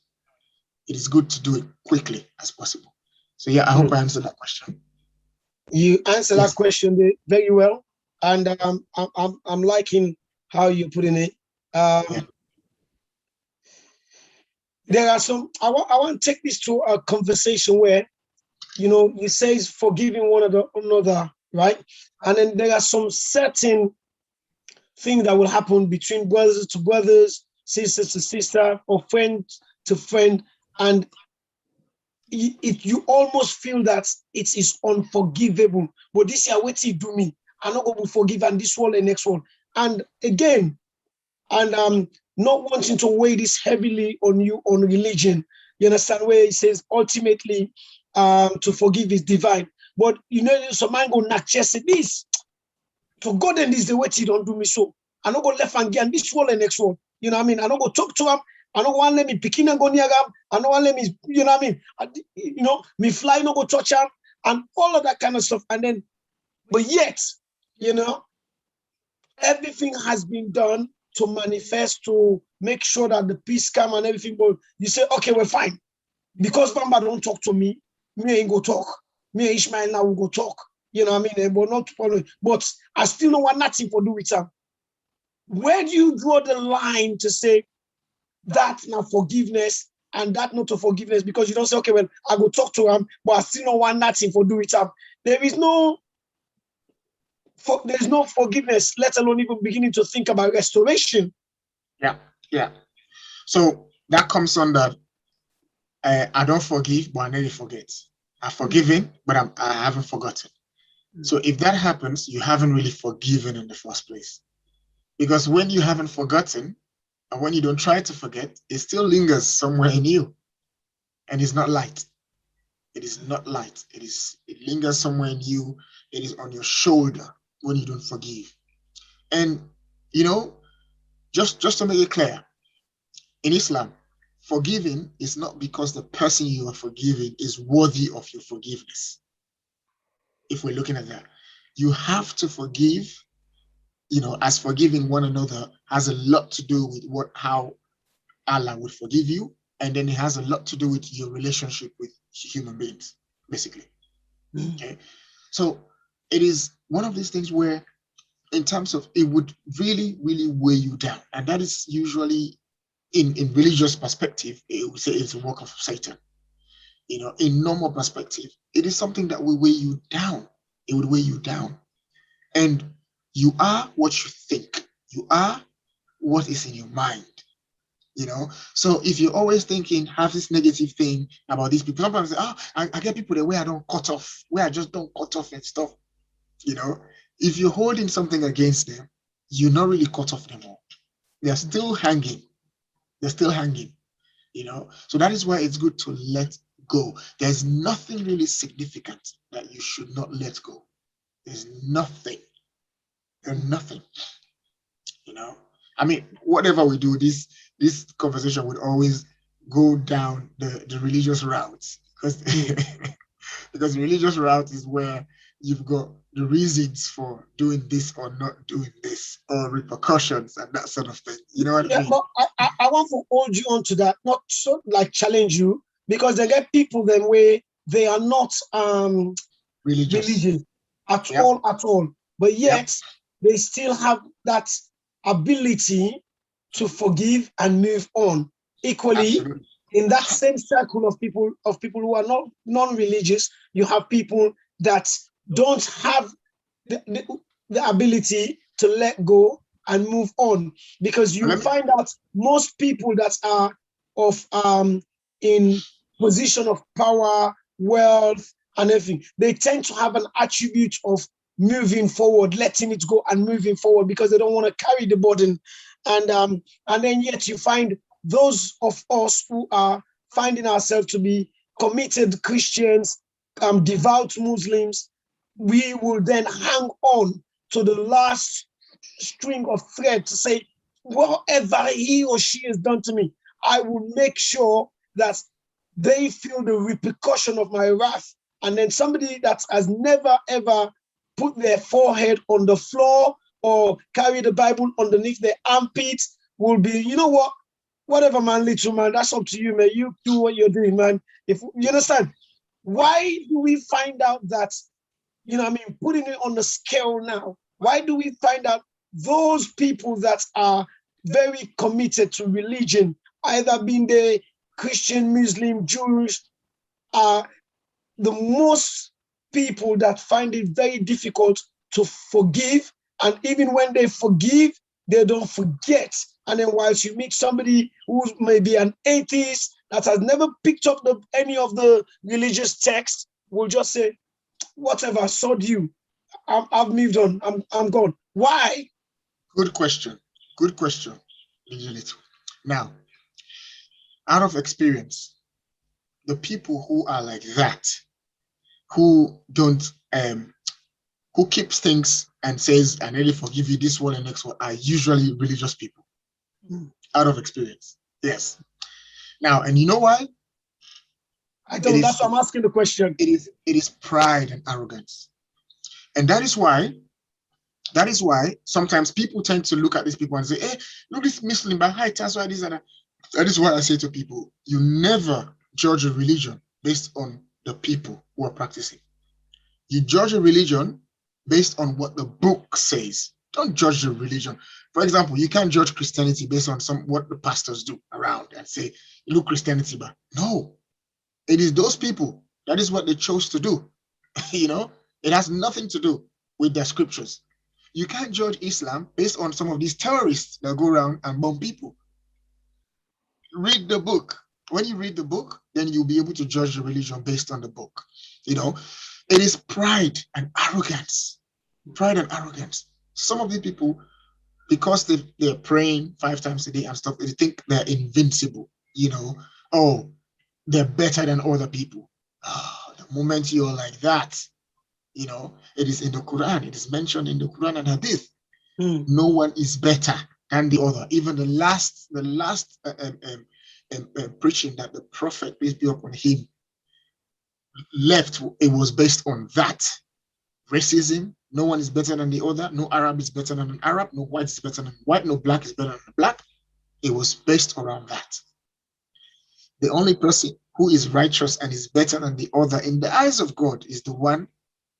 it is good to do it quickly as possible. So yeah, I hope I answered that question. You answered that question very well, and I'm liking how you're putting it. There are some. I want to take this to a conversation where, you say forgiving one another, right? And then there are some certain things that will happen between brothers to brothers, sisters to sister, or friend to friend, and you almost feel that it is unforgivable. But this year, what you do me, I'm not going to forgive, and this one, the next one, and again, and not wanting to weigh this heavily on you on religion. You understand, where it says ultimately to forgive is divine. But you know, some man go not chest this. For God and this the way he don't do me so. I don't go left and get this one and next one. You know what I mean? I don't go talk to him. I don't want to let me picking and go near him. I don't want to let me, you know what I mean? You know, me fly, no go touch him and all of that kind of stuff. And then, but yet, you know, everything has been done to manifest, to make sure that the peace come and everything. But you say, okay, we're fine. Because Bamba don't talk to me, me ain't go talk. Me and Ishmael now will go talk. You know what I mean? But not following. But I still don't want nothing to do with him. Where do you draw the line to say that now forgiveness and that not to forgiveness? Because you don't say, okay, well, I go talk to him, but I still don't want nothing to do with him. There's no forgiveness, let alone even beginning to think about restoration. Yeah. So that comes under I don't forgive, but I never forget. I've forgiven, but I haven't forgotten. So if that happens, you haven't really forgiven in the first place. Because when you haven't forgotten, and when you don't try to forget, it still lingers somewhere in you. And it's not light. It is not light. It lingers somewhere in you. It is on your shoulder when you don't forgive. And you know, just to make it clear, in Islam, forgiving is not because the person you are forgiving is worthy of your forgiveness. If we're looking at that, you have to forgive, you know, as forgiving one another has a lot to do with how Allah would forgive you. And then it has a lot to do with your relationship with human beings, basically. Okay. So it is one of these things where, in terms of, it would really, really weigh you down. And that is usually, in religious perspective, it would say it's a work of Satan. You know, in normal perspective, it is something that will weigh you down. It would weigh you down. And you are what you think. You are what is in your mind. You know, so if you're always thinking, have this negative thing about these people, sometimes I get people the way I don't cut off, where I just don't cut off and stuff. You know, if you're holding something against them, you're not really cut off them all. They're still hanging. They're still hanging. You know, so that is why it's good to let go. There's nothing really significant that you should not let go. There's nothing. There's nothing. You know, I mean, whatever we do, this conversation would always go down the religious routes, because because the religious route is where you've got the reasons for doing this or not doing this, or repercussions and that sort of thing. You know what I mean? But I want to hold you on to that, not so like challenge you, because they get people then where they are not religious at all, but yet they still have that ability to forgive and move on. Equally, Absolutely. in that same circle of people who are not non-religious, you have people that don't have the ability to let go and move on, because you find out most people that are of in position of power, wealth, and everything, they tend to have an attribute of moving forward, letting it go and moving forward, because they don't want to carry the burden. And then yet you find those of us who are finding ourselves to be committed Christians, devout Muslims, we will then hang on to the last string of thread to say, whatever he or she has done to me, I will make sure that they feel the repercussion of my wrath. And then somebody that has never, ever put their forehead on the floor or carry the Bible underneath their armpits will be, you know what? Whatever, man, little man, that's up to you, man. You do what you're doing, man. If you understand, why do we find out that, you know what I mean, putting it on the scale now, why do we find out those people that are very committed to religion, either being the Christian, Muslim, Jewish, are the most people that find it very difficult to forgive, and even when they forgive, they don't forget. And then whilst you meet somebody who may be an atheist that has never picked up any of the religious texts, will just say, whatever, sod you. I've moved on. I'm gone. Why? Good question. Good question. Now, out of experience, the people who are like that who don't who keeps things and says, "I really forgive you this one and next one," are usually religious people, out of experience. Yes. Now, and you know why? I don't. That's why I'm asking the question. It is pride and arrogance, and that is why sometimes people tend to look at these people and say, "Hey, look, this Muslim, but hi, that's why this and that." That is why I say to people, you never judge a religion based on the people who are practicing. You judge a religion based on what the book says. Don't judge the religion. For example, you can't judge Christianity based on what the pastors do around and say, look, Christianity, but no, it is those people. That is what they chose to do. It has nothing to do with their scriptures. You can't judge Islam based on some of these terrorists that go around and bomb people. Read the book. When you read the book, then you'll be able to judge the religion based on the book. It is pride and arrogance. Pride and arrogance. Some of the people, because they're praying 5 times a day and stuff, they think they're invincible. Oh, they're better than other people. The moment you're like that, it is in the Quran. It is mentioned in the Quran and Hadith. No one is better than the other. Even the last preaching that the Prophet, peace be upon him, left, it was based on that. Racism, no one is better than the other. No Arab is better than an Arab. No white is better than white. No black is better than black. It was based around that. The only person who is righteous and is better than the other in the eyes of God is the one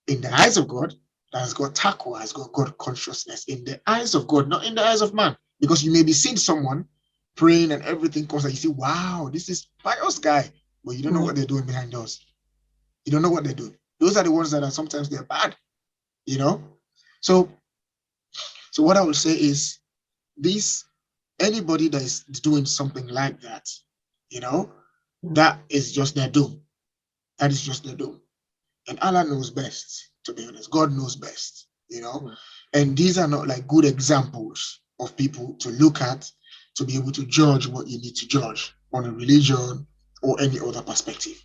in the eyes of God that has got taqwa, has got God consciousness in the eyes of God, not in the eyes of man. Because you may be seeing someone praying and everything comes and you see, wow, this is pious guy, but you don't know what they're doing behind doors. You don't know what they're doing. Those are the ones that are sometimes they're bad, So what I would say is anybody that is doing something like that, that is just their doom. That is just their doom. And Allah knows best, to be honest. God knows best, And these are not like good examples of people to look at to be able to judge what you need to judge on a religion or any other perspective.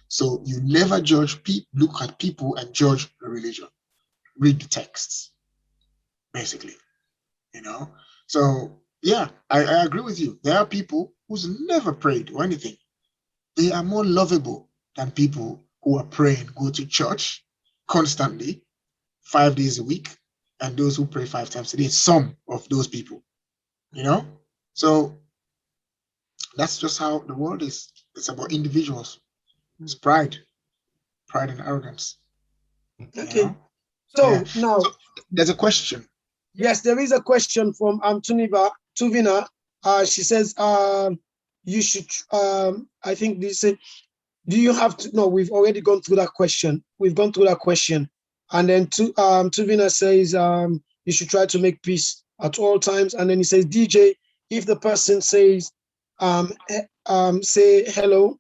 So you never look at people and judge a religion. Read the texts, basically, So yeah, I agree with you. There are people who's never prayed or anything. They are more lovable than people who are praying, go to church constantly, 5 days a week, and those who pray 5 times a day. Some of those people, So that's just how the world is. It's about individuals. It's pride and arrogance. Okay. So now there's a question. Yes, there is a question from Tuvina. She says, you should, I think this said, do you have to, no, we've already gone through that question. We've gone through that question. And then Tuvina says, you should try to make peace at all times. And then he says, DJ, if the person says, say hello,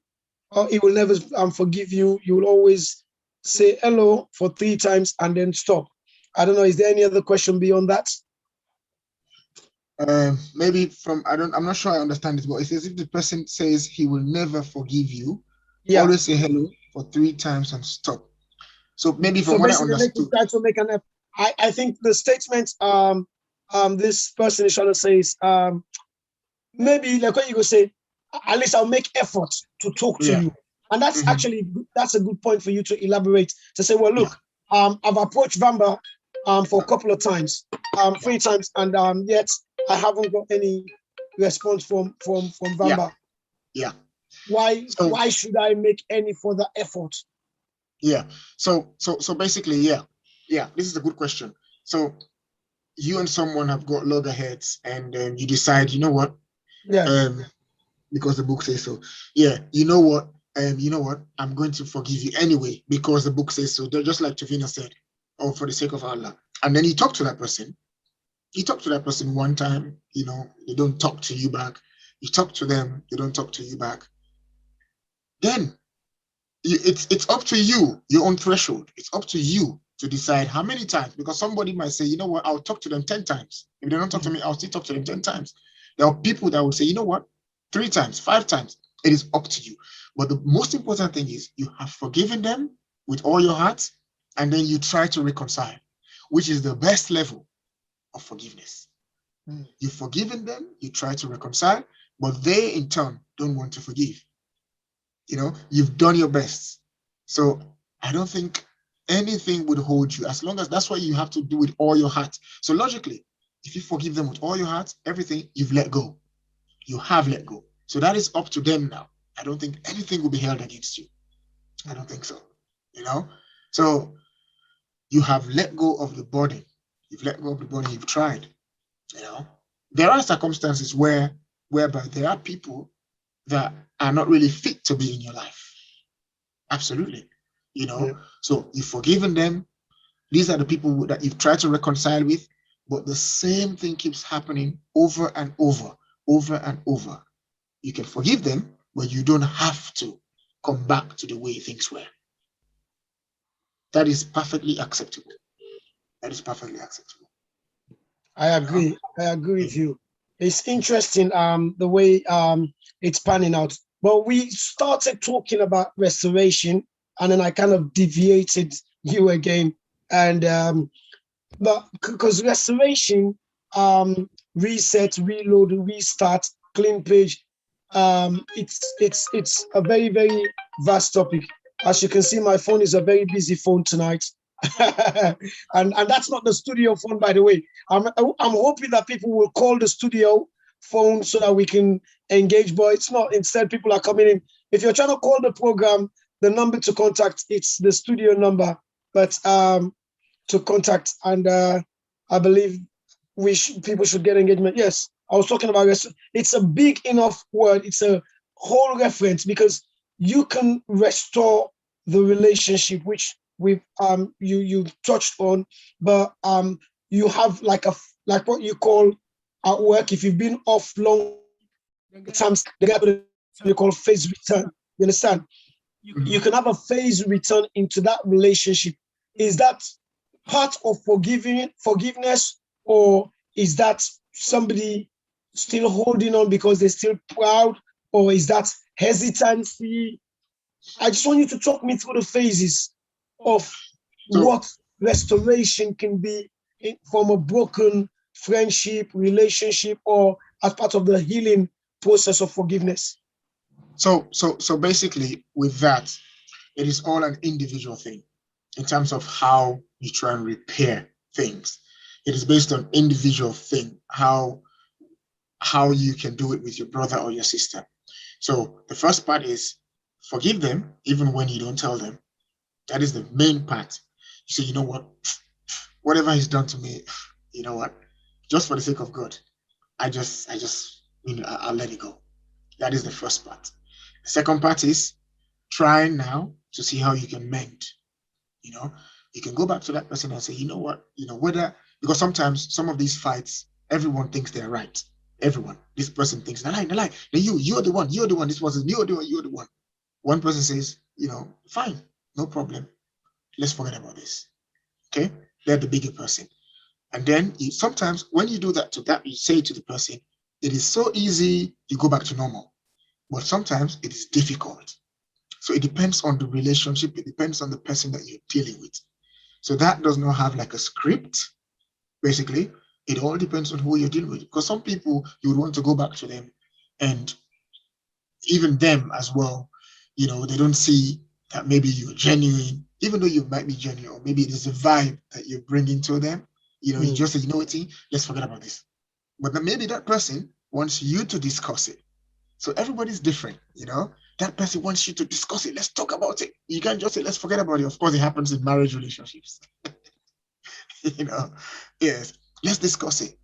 or he will never forgive you, you will always say hello for 3 times and then stop. I don't know. Is there any other question beyond that? Maybe I'm not sure I understand it, but it says if the person says he will never forgive you, always say hello for 3 times and stop. So maybe from what I understood. Try to make an effort. I think the statement this person is trying to say is maybe like what you go say, at least I'll make effort to talk to you. And that's actually that's a good point for you to elaborate, to say, well, look, I've approached Vamba for a couple of times, 3 times, and yet I haven't got any response from Vamba. Yeah. Why should I make any further effort? Yeah. So basically, yeah. This is a good question. So you and someone have got loggerheads, and you decide, you know what? Yeah. Because the book says so. Yeah. You know what? I'm going to forgive you anyway because the book says so. Just like Tavina said, oh, for the sake of Allah. And then you talk to that person. You talk to that person one time, they don't talk to you back. You talk to them, they don't talk to you back. Then it's up to you, your own threshold. It's up to you to decide how many times, because somebody might say, you know what, I'll talk to them 10 times. If they don't talk to me, I'll still talk to them 10 times. There are people that would say, you know what, 3 times, 5 times. It is up to you. But the most important thing is you have forgiven them with all your heart, and then you try to reconcile, which is the best level of forgiveness. You've forgiven them, you try to reconcile, but they in turn don't want to forgive. You've done your best. So I don't think anything would hold you, as long as that's why you have to do with all your heart. So logically, if you forgive them with all your heart, everything, you've let go. You have let go. So that is up to them now. I don't think anything will be held against you. I don't think so. So you have let go of the burden. You've let go of the burden. You've tried. There are circumstances whereby there are people that are not really fit to be in your life. Absolutely. So you've forgiven them. These are the people that you've tried to reconcile with, but the same thing keeps happening over and over and over. You can forgive them, but you don't have to come back to the way things were. That is perfectly acceptable. That is perfectly acceptable. I agree. I agree with you. It's interesting the way it's panning out. But we started talking about restoration, and then I kind of deviated you again. And but because restoration, reset, reload, restart, clean page, it's a very, very vast topic. As you can see, my phone is a very busy phone tonight. and that's not the studio phone, by the way. I'm hoping that people will call the studio phone so that we can engage, but it's not. Instead, people are coming in. If you're trying to call the program, the number to contact, it's the studio number, but to contact. And I believe people should get engagement. Yes, I was talking about it's a big enough word. It's a whole reference, because you can restore the relationship, which you touched on, but you have like what you call at work, if you've been off long times, you call phase return. You understand? You can have a phase return into that relationship. Is that part of forgiveness, or is that somebody still holding on because they're still proud, or is that hesitancy? I just want you to talk me through the phases of what restoration can be from a broken friendship, relationship, or as part of the healing process of forgiveness. So basically, with that, it is all an individual thing in terms of how you try and repair things. It is based on individual thing, how you can do it with your brother or your sister. So the first part is forgive them, even when you don't tell them. That is the main part. You say, you know what, whatever he's done to me, you know what, just for the sake of God, I'll let it go. That is the first part. The second part is try now to see how you can mend. You can go back to that person and say, you know what, because sometimes some of these fights, everyone thinks they're right. Everyone, this person thinks, no lie. Then you're the one, this wasn't, you're the one. One person says, fine, no problem. Let's forget about this. Okay? They're the bigger person. And then sometimes when you do that, you say to the person, it is so easy, you go back to normal. But sometimes it is difficult. So it depends on the relationship. It depends on the person that you're dealing with. So that does not have like a script. Basically, it all depends on who you're dealing with. Because some people, you would want to go back to them, and even them as well, they don't see that maybe you're genuine, even though you might be genuine, or maybe it is a vibe that you're bringing to them. You just say, what, let's forget about this. But then maybe that person wants you to discuss it. So everybody's different, That person wants you to discuss it. Let's talk about it. You can't just say, let's forget about it. Of course, it happens in marriage relationships. Yes, let's discuss it.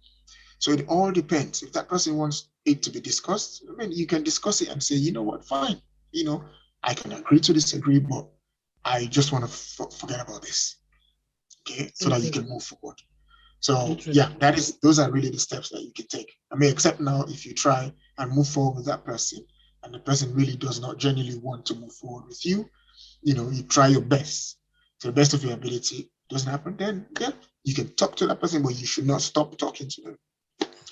So it all depends. If that person wants it to be discussed, you can discuss it and say, you know what, fine. I can agree to disagree, but I just want to forget about this. Okay, so that you can move forward. So yeah, those are really the steps that you can take. Except now if you try and move forward with that person, and the person really does not genuinely want to move forward with you, you try your best to the best of your ability. Doesn't happen, then yeah, you can talk to that person, but you should not stop talking to them.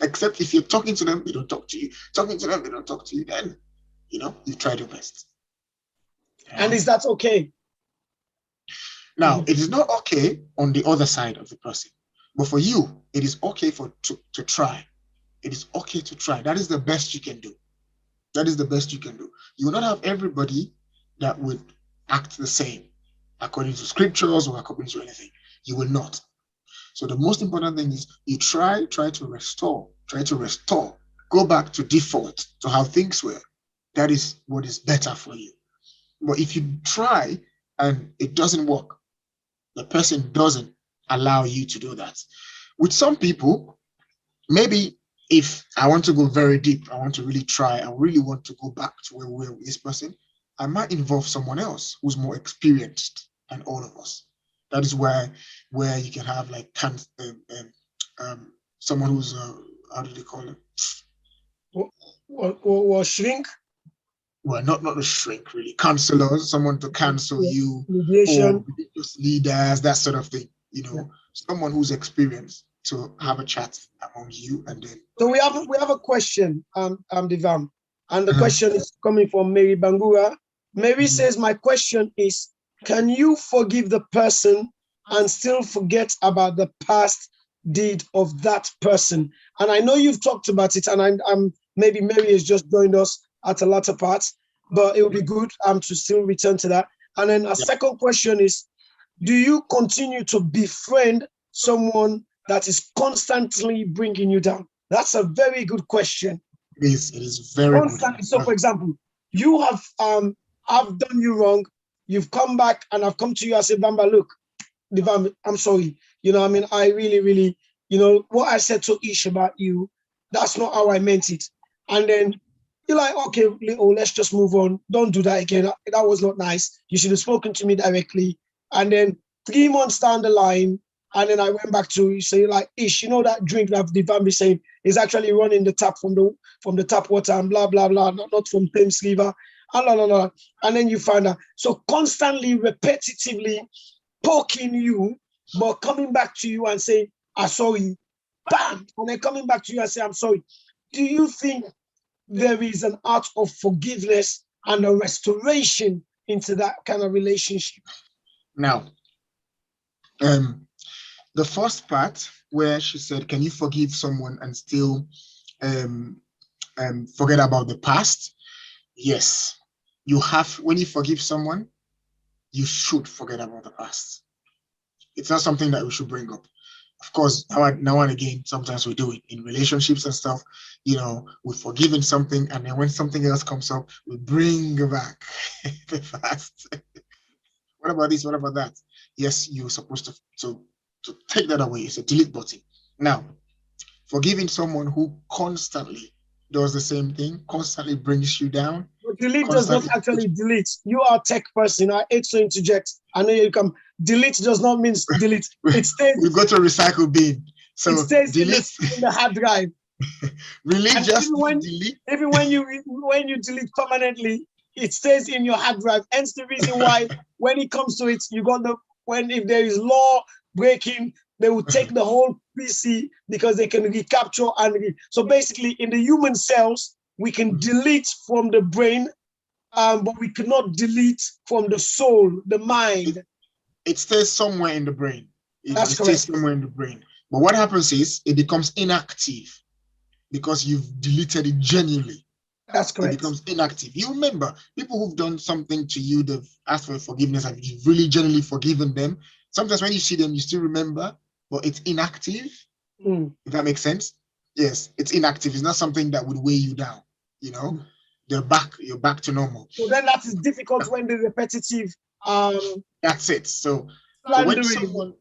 Except if you're talking to them, they don't talk to you. Talking to them, they don't talk to you. Then, you tried your best. And is that okay? Now, it is not okay on the other side of the person, but for you, it is okay to try. It is okay to try. That is the best you can do. That is the best you can do. You will not have everybody that would act the same according to scriptures or according to anything. You will not. So the most important thing is you try to restore, go back to default, to how things were. That is what is better for you. But if you try and it doesn't work, the person doesn't allow you to do that. With some people, maybe if I want to go very deep, I want to really try, I really want to go back to where we were with this person, I might involve someone else who's more experienced than all of us. That is where you can have like someone who's how do they call it? Or shrink? Well, not a shrink really. Counselors, someone to counsel you, mediation, or religious leaders, that sort of thing. You know, someone who's experienced to have a chat among you, and then. So we have a question, Devamb, and the question is coming from Mary Bangura. Mary says, my question is, can you forgive the person and still forget about the past deed of that person? And I know you've talked about it, and I'm maybe Mary has just joined us at a latter part, but it would be good to still return to that. And then a second question is, do you continue to befriend someone that is constantly bringing you down? That's a very good question. It is very constantly. good. So, for example, you have I've done you wrong. You've come back and I've come to you and said, Bamba, look, Devamb, I'm sorry. You know, I mean, I really, you know, what I said to Ish about you, that's not how I meant it. And then you're like, okay, let's just move on. Don't do that again. That was not nice. You should have spoken to me directly. And then 3 months down the line, and then I went back to you, say like, Ish, you know that drink that Devamb is saying is actually running the tap from the tap water and blah blah blah, not from Thames River, and blah, blah, blah. And then you find out. So constantly, repetitively poking you, but coming back to you and saying, I'm sorry, bam, and then coming back to you and say, I'm sorry. Do you think there is an art of forgiveness and a restoration into that kind of relationship? Now, the first part where she said, can you forgive someone and still forget about the past? Yes. You have, when you forgive someone, you should forget about the past. It's not something that we should bring up. Of course, now and again, sometimes we do it in relationships and stuff. You know, we've forgiven something, and then when something else comes up, we bring back the past. What about this? What about that? Yes, you're supposed to take that away. It's a delete button. Now, forgiving someone who constantly does the same thing, constantly brings you down. Delete does not actually delete. You are a tech person. I hate to interject. I know you come. Delete does not mean delete. It stays. We go to recycle bin. So it stays delete in the hard drive. Really, just delete. Even when you delete permanently, it stays in your hard drive. Hence the reason why when it comes to it, you got if there is law breaking, they will take the whole PC because they can recapture so basically in the human cells, we can delete from the brain, but we cannot delete from the soul, the mind. It stays somewhere in the brain. It That's stays correct. somewhere in the brain. But what happens is it becomes inactive because you've deleted it genuinely. That's correct. It becomes inactive. You remember people who've done something to you, they've asked for forgiveness, and you've really genuinely forgiven them. Sometimes when you see them, you still remember, but it's inactive. If that makes sense. Yes, it's inactive. It's not something that would weigh you down. You know, you're back to normal. So then that is difficult when the repetitive. That's it. So when someone,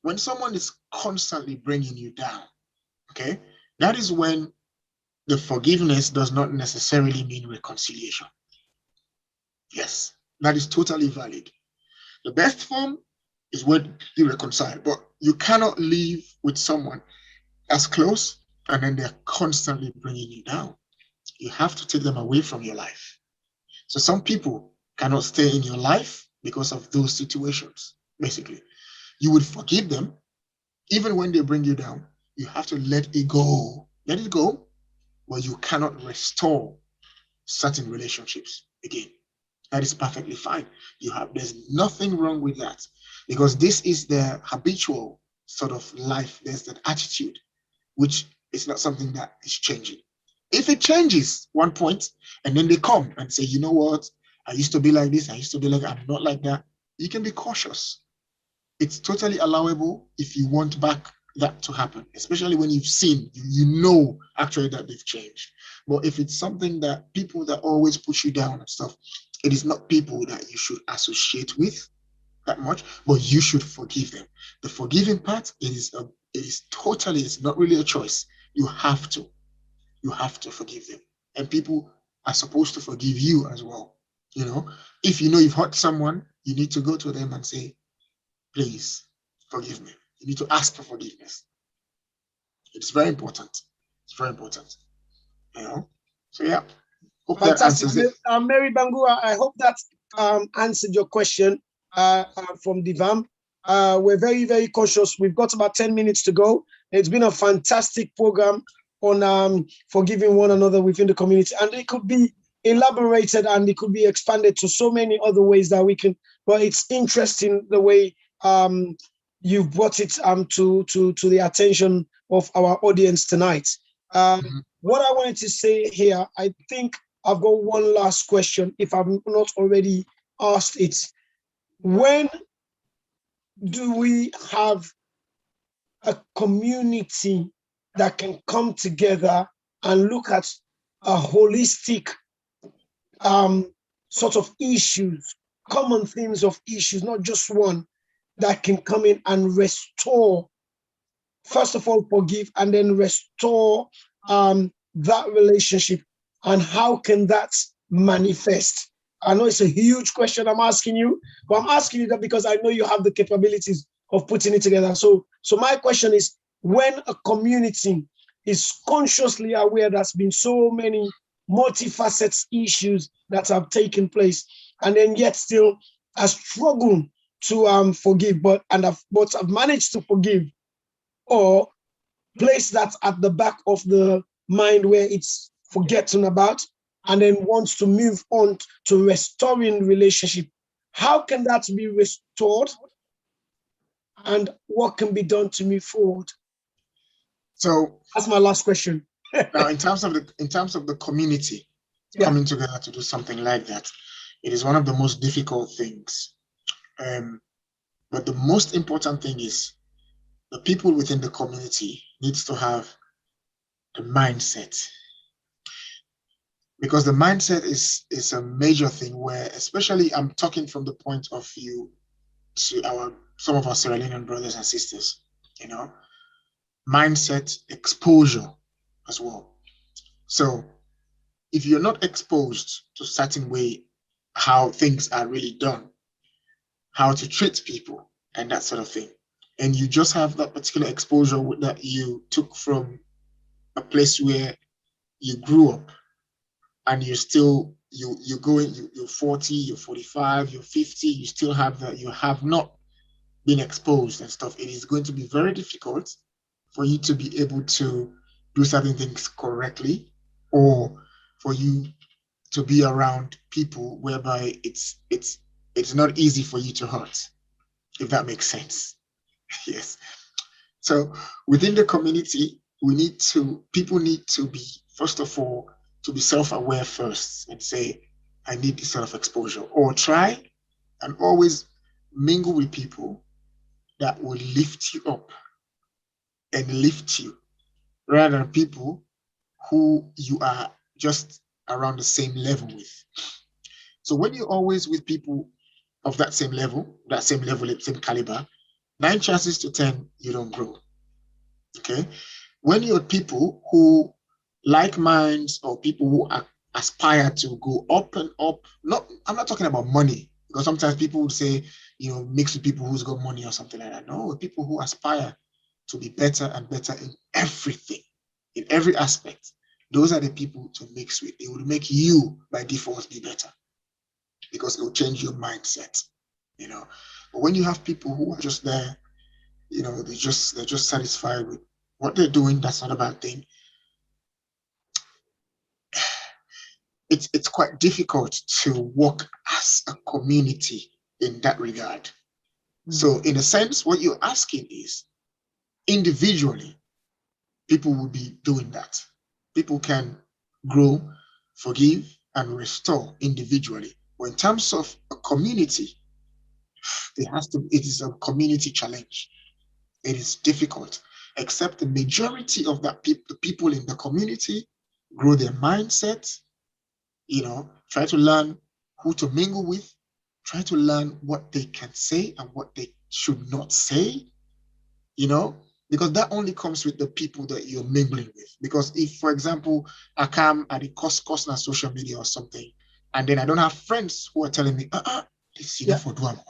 when someone is constantly bringing you down, okay, that is when the forgiveness does not necessarily mean reconciliation. Yes, that is totally valid. The best form is when you reconcile, but you cannot live with someone as close and then they're constantly bringing you down. You have to take them away from your life. So some people cannot stay in your life because of those situations. Basically, you would forgive them even when they bring you down. You have to let it go. Let it go, but you cannot restore certain relationships again. That is perfectly fine. There's nothing wrong with that, because this is their habitual sort of life. There's that attitude, which is not something that is changing. If it changes one point and then they come and say, you know what, I used to be like this, I used to be like, I'm not like that, you can be cautious. It's totally allowable if you want back that to happen, especially when you've seen, you know actually that they've changed. But if it's something that people that always push you down and stuff, it is not people that you should associate with that much, but you should forgive them. The forgiving part is totally, it's not really a choice. You have to forgive them. And people are supposed to forgive you as well. You know, if you know you've hurt someone, you need to go to them and say, please forgive me. You need to ask for forgiveness. It's very important. It's very important. You know? So yeah. Hope that Fantastic. answers it. Mary Bangura, I hope that answered your question from Devamb. We're very, very cautious. We've got about 10 minutes to go. It's been a fantastic program on forgiving one another within the community. And it could be elaborated and it could be expanded to so many other ways that we can, but it's interesting the way you've brought it to the attention of our audience tonight. What I wanted to say here, I think I've got one last question, if I've not already asked it. When do we have a community that can come together and look at a holistic sort of issues, common themes of issues, not just one, that can come in and restore, first of all, forgive, and then restore that relationship? And how can that manifest? I know it's a huge question I'm asking you, but I'm asking you that because I know you have the capabilities of putting it together. So my question is, when a community is consciously aware there's been so many multifaceted issues that have taken place, and then yet still a struggle to forgive, but have managed to forgive, or place that at the back of the mind where it's forgotten about, and then wants to move on to restoring relationship. How can that be restored? And what can be done to move forward? So that's my last question. Now, in terms of the community coming together to do something like that, it is one of the most difficult things. But the most important thing is the people within the community needs to have the mindset, because the mindset is a major thing. Where, especially, I'm talking from the point of view to some of our Sierra Leonean brothers and sisters, you know, mindset exposure as well. So if you're not exposed to certain way how things are really done, how to treat people and that sort of thing, and you just have that particular exposure that you took from a place where you grew up, and you're still you're 40, you're 45, you're 50, you still have that, you have not been exposed and stuff, it is going to be very difficult for you to be able to do certain things correctly, or for you to be around people whereby it's not easy for you to hurt, if that makes sense. Yes. So within the community, people need to be, first of all, to be self-aware first and say, I need this sort of exposure, or try and always mingle with people that will lift you up and lift you, rather than people who you are just around the same level with. So when you're always with people of that same level, same caliber, 9 chances to 10, you don't grow. Okay? When you're people who like minds, or people who aspire to go up and up, I'm not talking about money, because sometimes people would say, mix with people who's got money or something like that. No, people who aspire to be better and better in everything, in every aspect. Those are the people to mix with. It will make you by default be better, because it will change your mindset, But when you have people who are just there, they're just satisfied with what they're doing, that's not a bad thing. it's quite difficult to work as a community in that regard. So in a sense, what you're asking is individually, people will be doing that. People can grow, forgive, and restore individually. But in terms of a community, it is a community challenge. It is difficult, except the majority of the people in the community grow their mindset, try to learn who to mingle with, try to learn what they can say and what they should not say, because that only comes with the people that you're mingling with. Because if, for example, I come at the cost on social media or something, and then I don't have friends who are telling me, this is enough for Duam,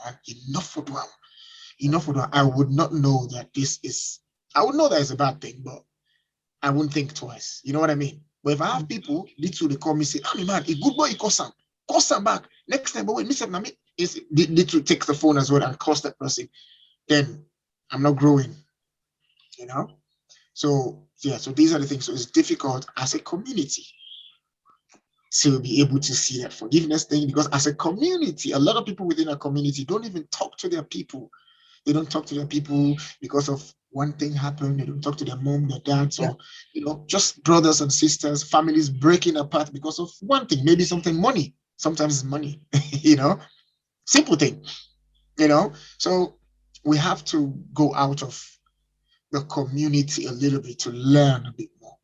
enough for Duam, enough for Duam, I would not know that I would know that it's a bad thing, but I wouldn't think twice. You know what I mean? But if I have people, they call me, say, man, a good boy, you call some back. Next time, but wait, Mr. Nami, need to take the phone as well and cost that person. Then I'm not growing, So, so these are the things. So it's difficult as a community to be able to see that forgiveness thing, because as a community, a lot of people within a community don't even talk to their people. They don't talk to their people because of one thing happened. They don't talk to their mom, their dad. So, just brothers and sisters, families breaking apart because of one thing, maybe something money. Sometimes it's money, simple thing, So we have to go out of the community a little bit to learn a bit more,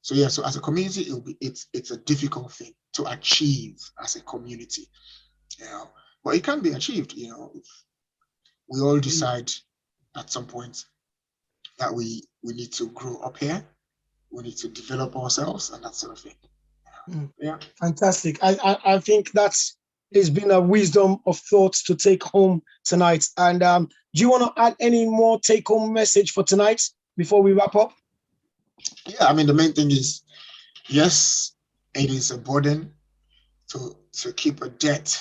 So so as a community, it's a difficult thing to achieve as a community, but it can be achieved, if we all decide at some point that we need to grow up here, we need to develop ourselves and that sort of thing. Yeah. Fantastic. I think that's has been a wisdom of thoughts to take home tonight. And do you want to add any more take home message for tonight before we wrap up? Yeah, I mean, the main thing is, yes, it is a burden to keep a debt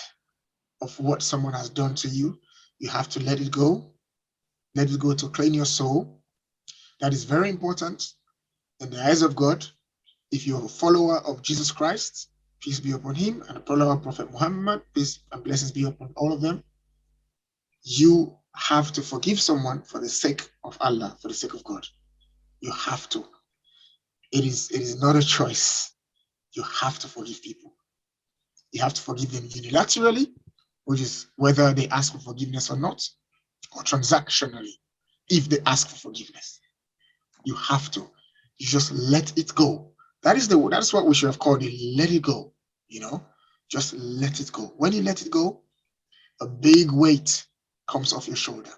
of what someone has done to you. You have to let it go. Let it go to clean your soul. That is very important in the eyes of God. If you're a follower of Jesus Christ, peace be upon him, and a follower of Prophet Muhammad, peace and blessings be upon all of them, you have to forgive someone for the sake of Allah, for the sake of God. You have to. It is not a choice. You have to forgive people. You have to forgive them unilaterally, which is whether they ask for forgiveness or not, or transactionally, if they ask for forgiveness. You have to. You just let it go. That's what we should have called it. Let it go. Just let it go. When you let it go, a big weight comes off your shoulder.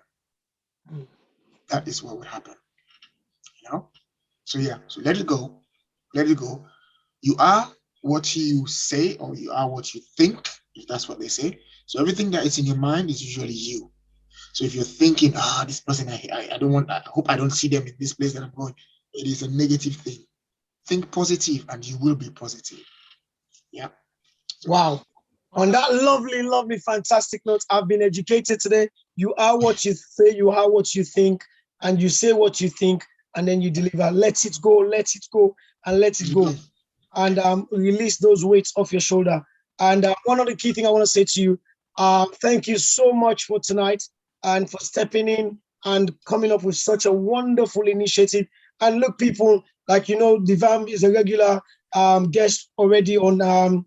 That is what would happen. So let it go. Let it go. You are what you say, or you are what you think, if that's what they say. So everything that is in your mind is usually you. So if you're thinking, this person, I hope I don't see them in this place that I'm going, it is a negative thing. Think positive and you will be positive. Yeah. Wow. On that lovely, fantastic note, I've been educated today. You are what you say, you are what you think, and you say what you think, and then you deliver. Let it go, and let it go. And release those weights off your shoulder. And one of the key things I want to say to you, thank you so much for tonight and for stepping in and coming up with such a wonderful initiative. And look, people, Devamb is a regular guest already on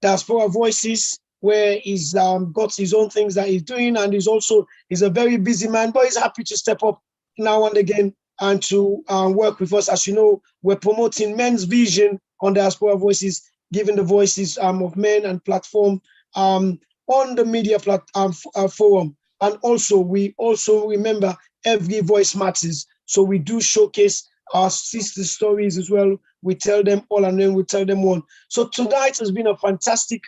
Diaspora Voices, where he's got his own things that he's doing, and he's a very busy man, but he's happy to step up now and again and to work with us. As you know, we're promoting men's vision on Diaspora Voices, giving the voices of men and platform on the media forum. And also, we also remember every voice matters. So we do showcase our sister stories as well. We tell them all and then we tell them one. So tonight has been a fantastic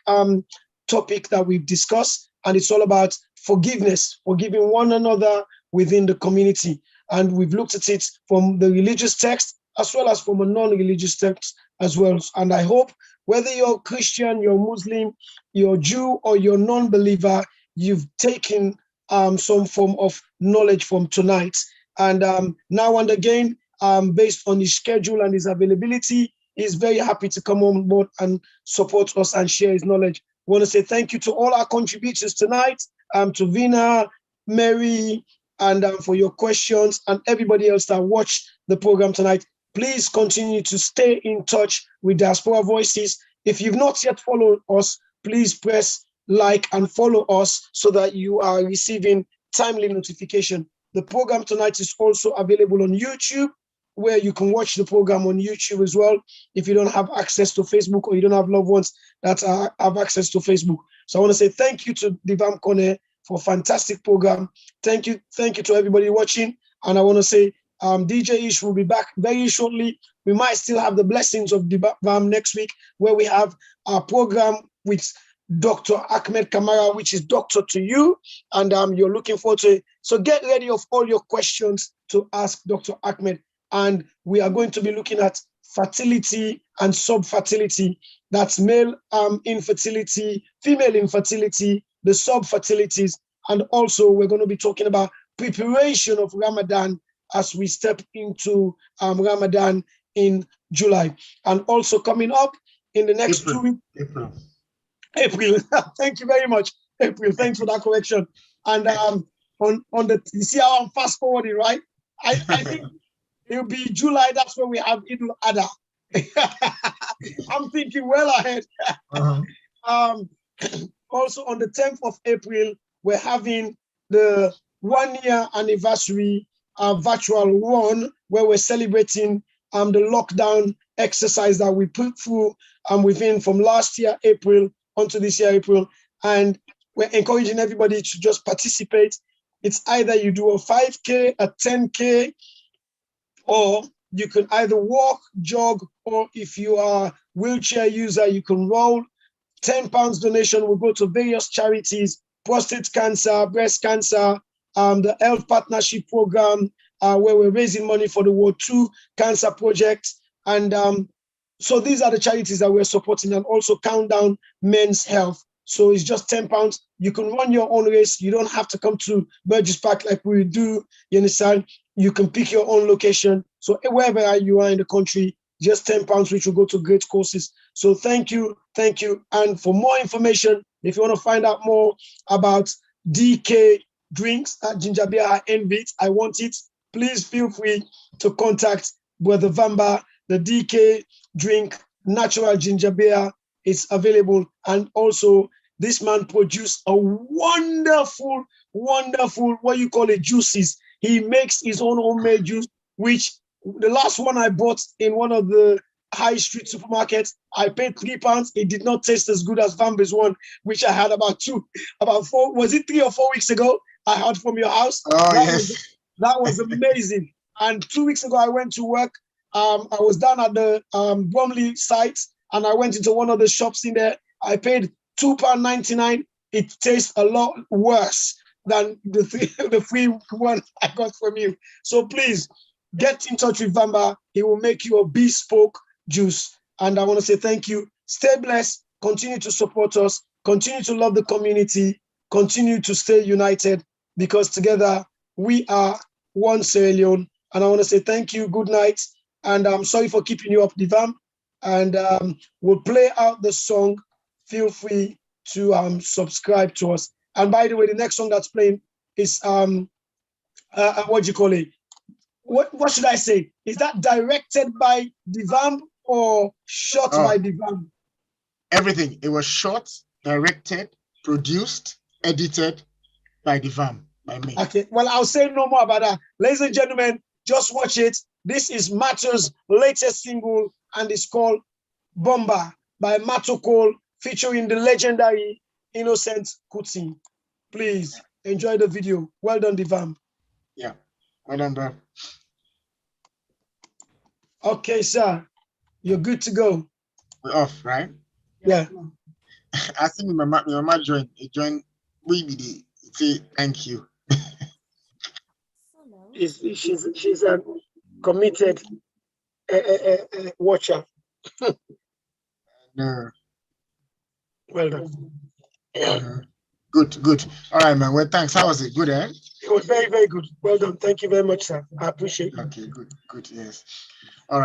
topic that we've discussed, and it's all about forgiveness, forgiving one another within the community. And we've looked at it from the religious text as well as from a non-religious text as well. And I hope whether you're Christian, you're Muslim, you're Jew, or you're non-believer, you've taken some form of knowledge from tonight. And now and again, based on his schedule and his availability, He's very happy to come on board and support us and share his knowledge. We want to say thank you to all our contributors tonight, to Vina, Mary, and for your questions, and everybody else that watched the program tonight. Please continue to stay in touch with Diaspora Voices. If you've not yet followed us, please press like and follow us so that you are receiving timely notification. The program tonight is also available on YouTube, where you can watch the program on YouTube as well if you don't have access to Facebook or you don't have loved ones that have access to Facebook. So I want to say thank you to Devamb Konneh for a fantastic program. Thank you to everybody watching. And I want to say DJ Ish will be back very shortly. We might still have the blessings of Devamb next week, where we have our program with Dr. Ahmed Kamara, which is Doctor to You, and you're looking forward to it. So get ready of all your questions to ask Dr. Ahmed. And we are going to be looking at fertility and subfertility. That's male infertility, female infertility, the subfertilities. And also we're going to be talking about preparation of Ramadan as we step into Ramadan in July. And also coming up in the next 2 weeks. April. Thank you very much, April. Thanks for that correction. And on the, you see how I'm fast forwarding, right? I think it'll be July. That's when we have Eid al-Adha. I'm thinking well ahead. Also on the 10th of April, we're having the 1-year anniversary virtual run, where we're celebrating the lockdown exercise that we put through within from last year, April, onto this year, April. And we're encouraging everybody to just participate. It's either you do a 5K, a 10K, or you can either walk, jog, or if you are a wheelchair user, you can roll. £10 donation will go to various charities: prostate cancer, breast cancer, the Health Partnership Program, where we're raising money for the World 2 Cancer Project. And so these are the charities that we're supporting, and also Countdown Men's Health. So it's just £10. You can run your own race. You don't have to come to Burgess Park like we do. You understand? You can pick your own location. So wherever you are in the country, just £10, which will go to great causes. So thank you. Thank you. And for more information, if you want to find out more about DK drinks at Ginger Beer, I envy it, I want it, please feel free to contact Brother Vamba. The DK drink, natural ginger beer, is available. And also, this man produced a wonderful, what you call it, juices. He makes his own homemade juice, which the last one I bought in one of the high street supermarkets, I paid £3. It did not taste as good as Vamba's one, which I had about 3 or 4 weeks ago, I had from your house. Oh, yes. That was amazing. And 2 weeks ago, I went to work. I was down at the Bromley site, and I went into one of the shops in there. I paid £2.99. It tastes a lot worse than the free one I got from you. So please get in touch with Vamba. He will make you a bespoke juice. And I want to say thank you. Stay blessed. Continue to support us. Continue to love the community. Continue to stay united, because together we are one Sierra Leone. And I want to say thank you. Good night. And I'm sorry for keeping you up, Devamb. And we'll play out the song. Feel free to subscribe to us. And by the way, the next song that's playing is what do you call it? What should I say? Is that directed by Devamb or shot by Devamb? Everything. It was shot, directed, produced, edited by Devamb, by me. Okay. Well, I'll say no more about that. Ladies and gentlemen, just watch it. This is Mato's latest single, and it's called Bomba by Mato Cole, featuring the legendary Innocent Kuti. Please enjoy the video. Well done, Devamb. Yeah, well done, bro. Okay, sir. You're good to go. We're off, right? Yeah. I think my mama joined. We be the say thank you. She's a committed watcher. No. Well done. Good. All right, man. Well, thanks. How was it? Good, eh? It was very, very good. Well done. Thank you very much, sir. I appreciate it. Okay, good. Yes. All right.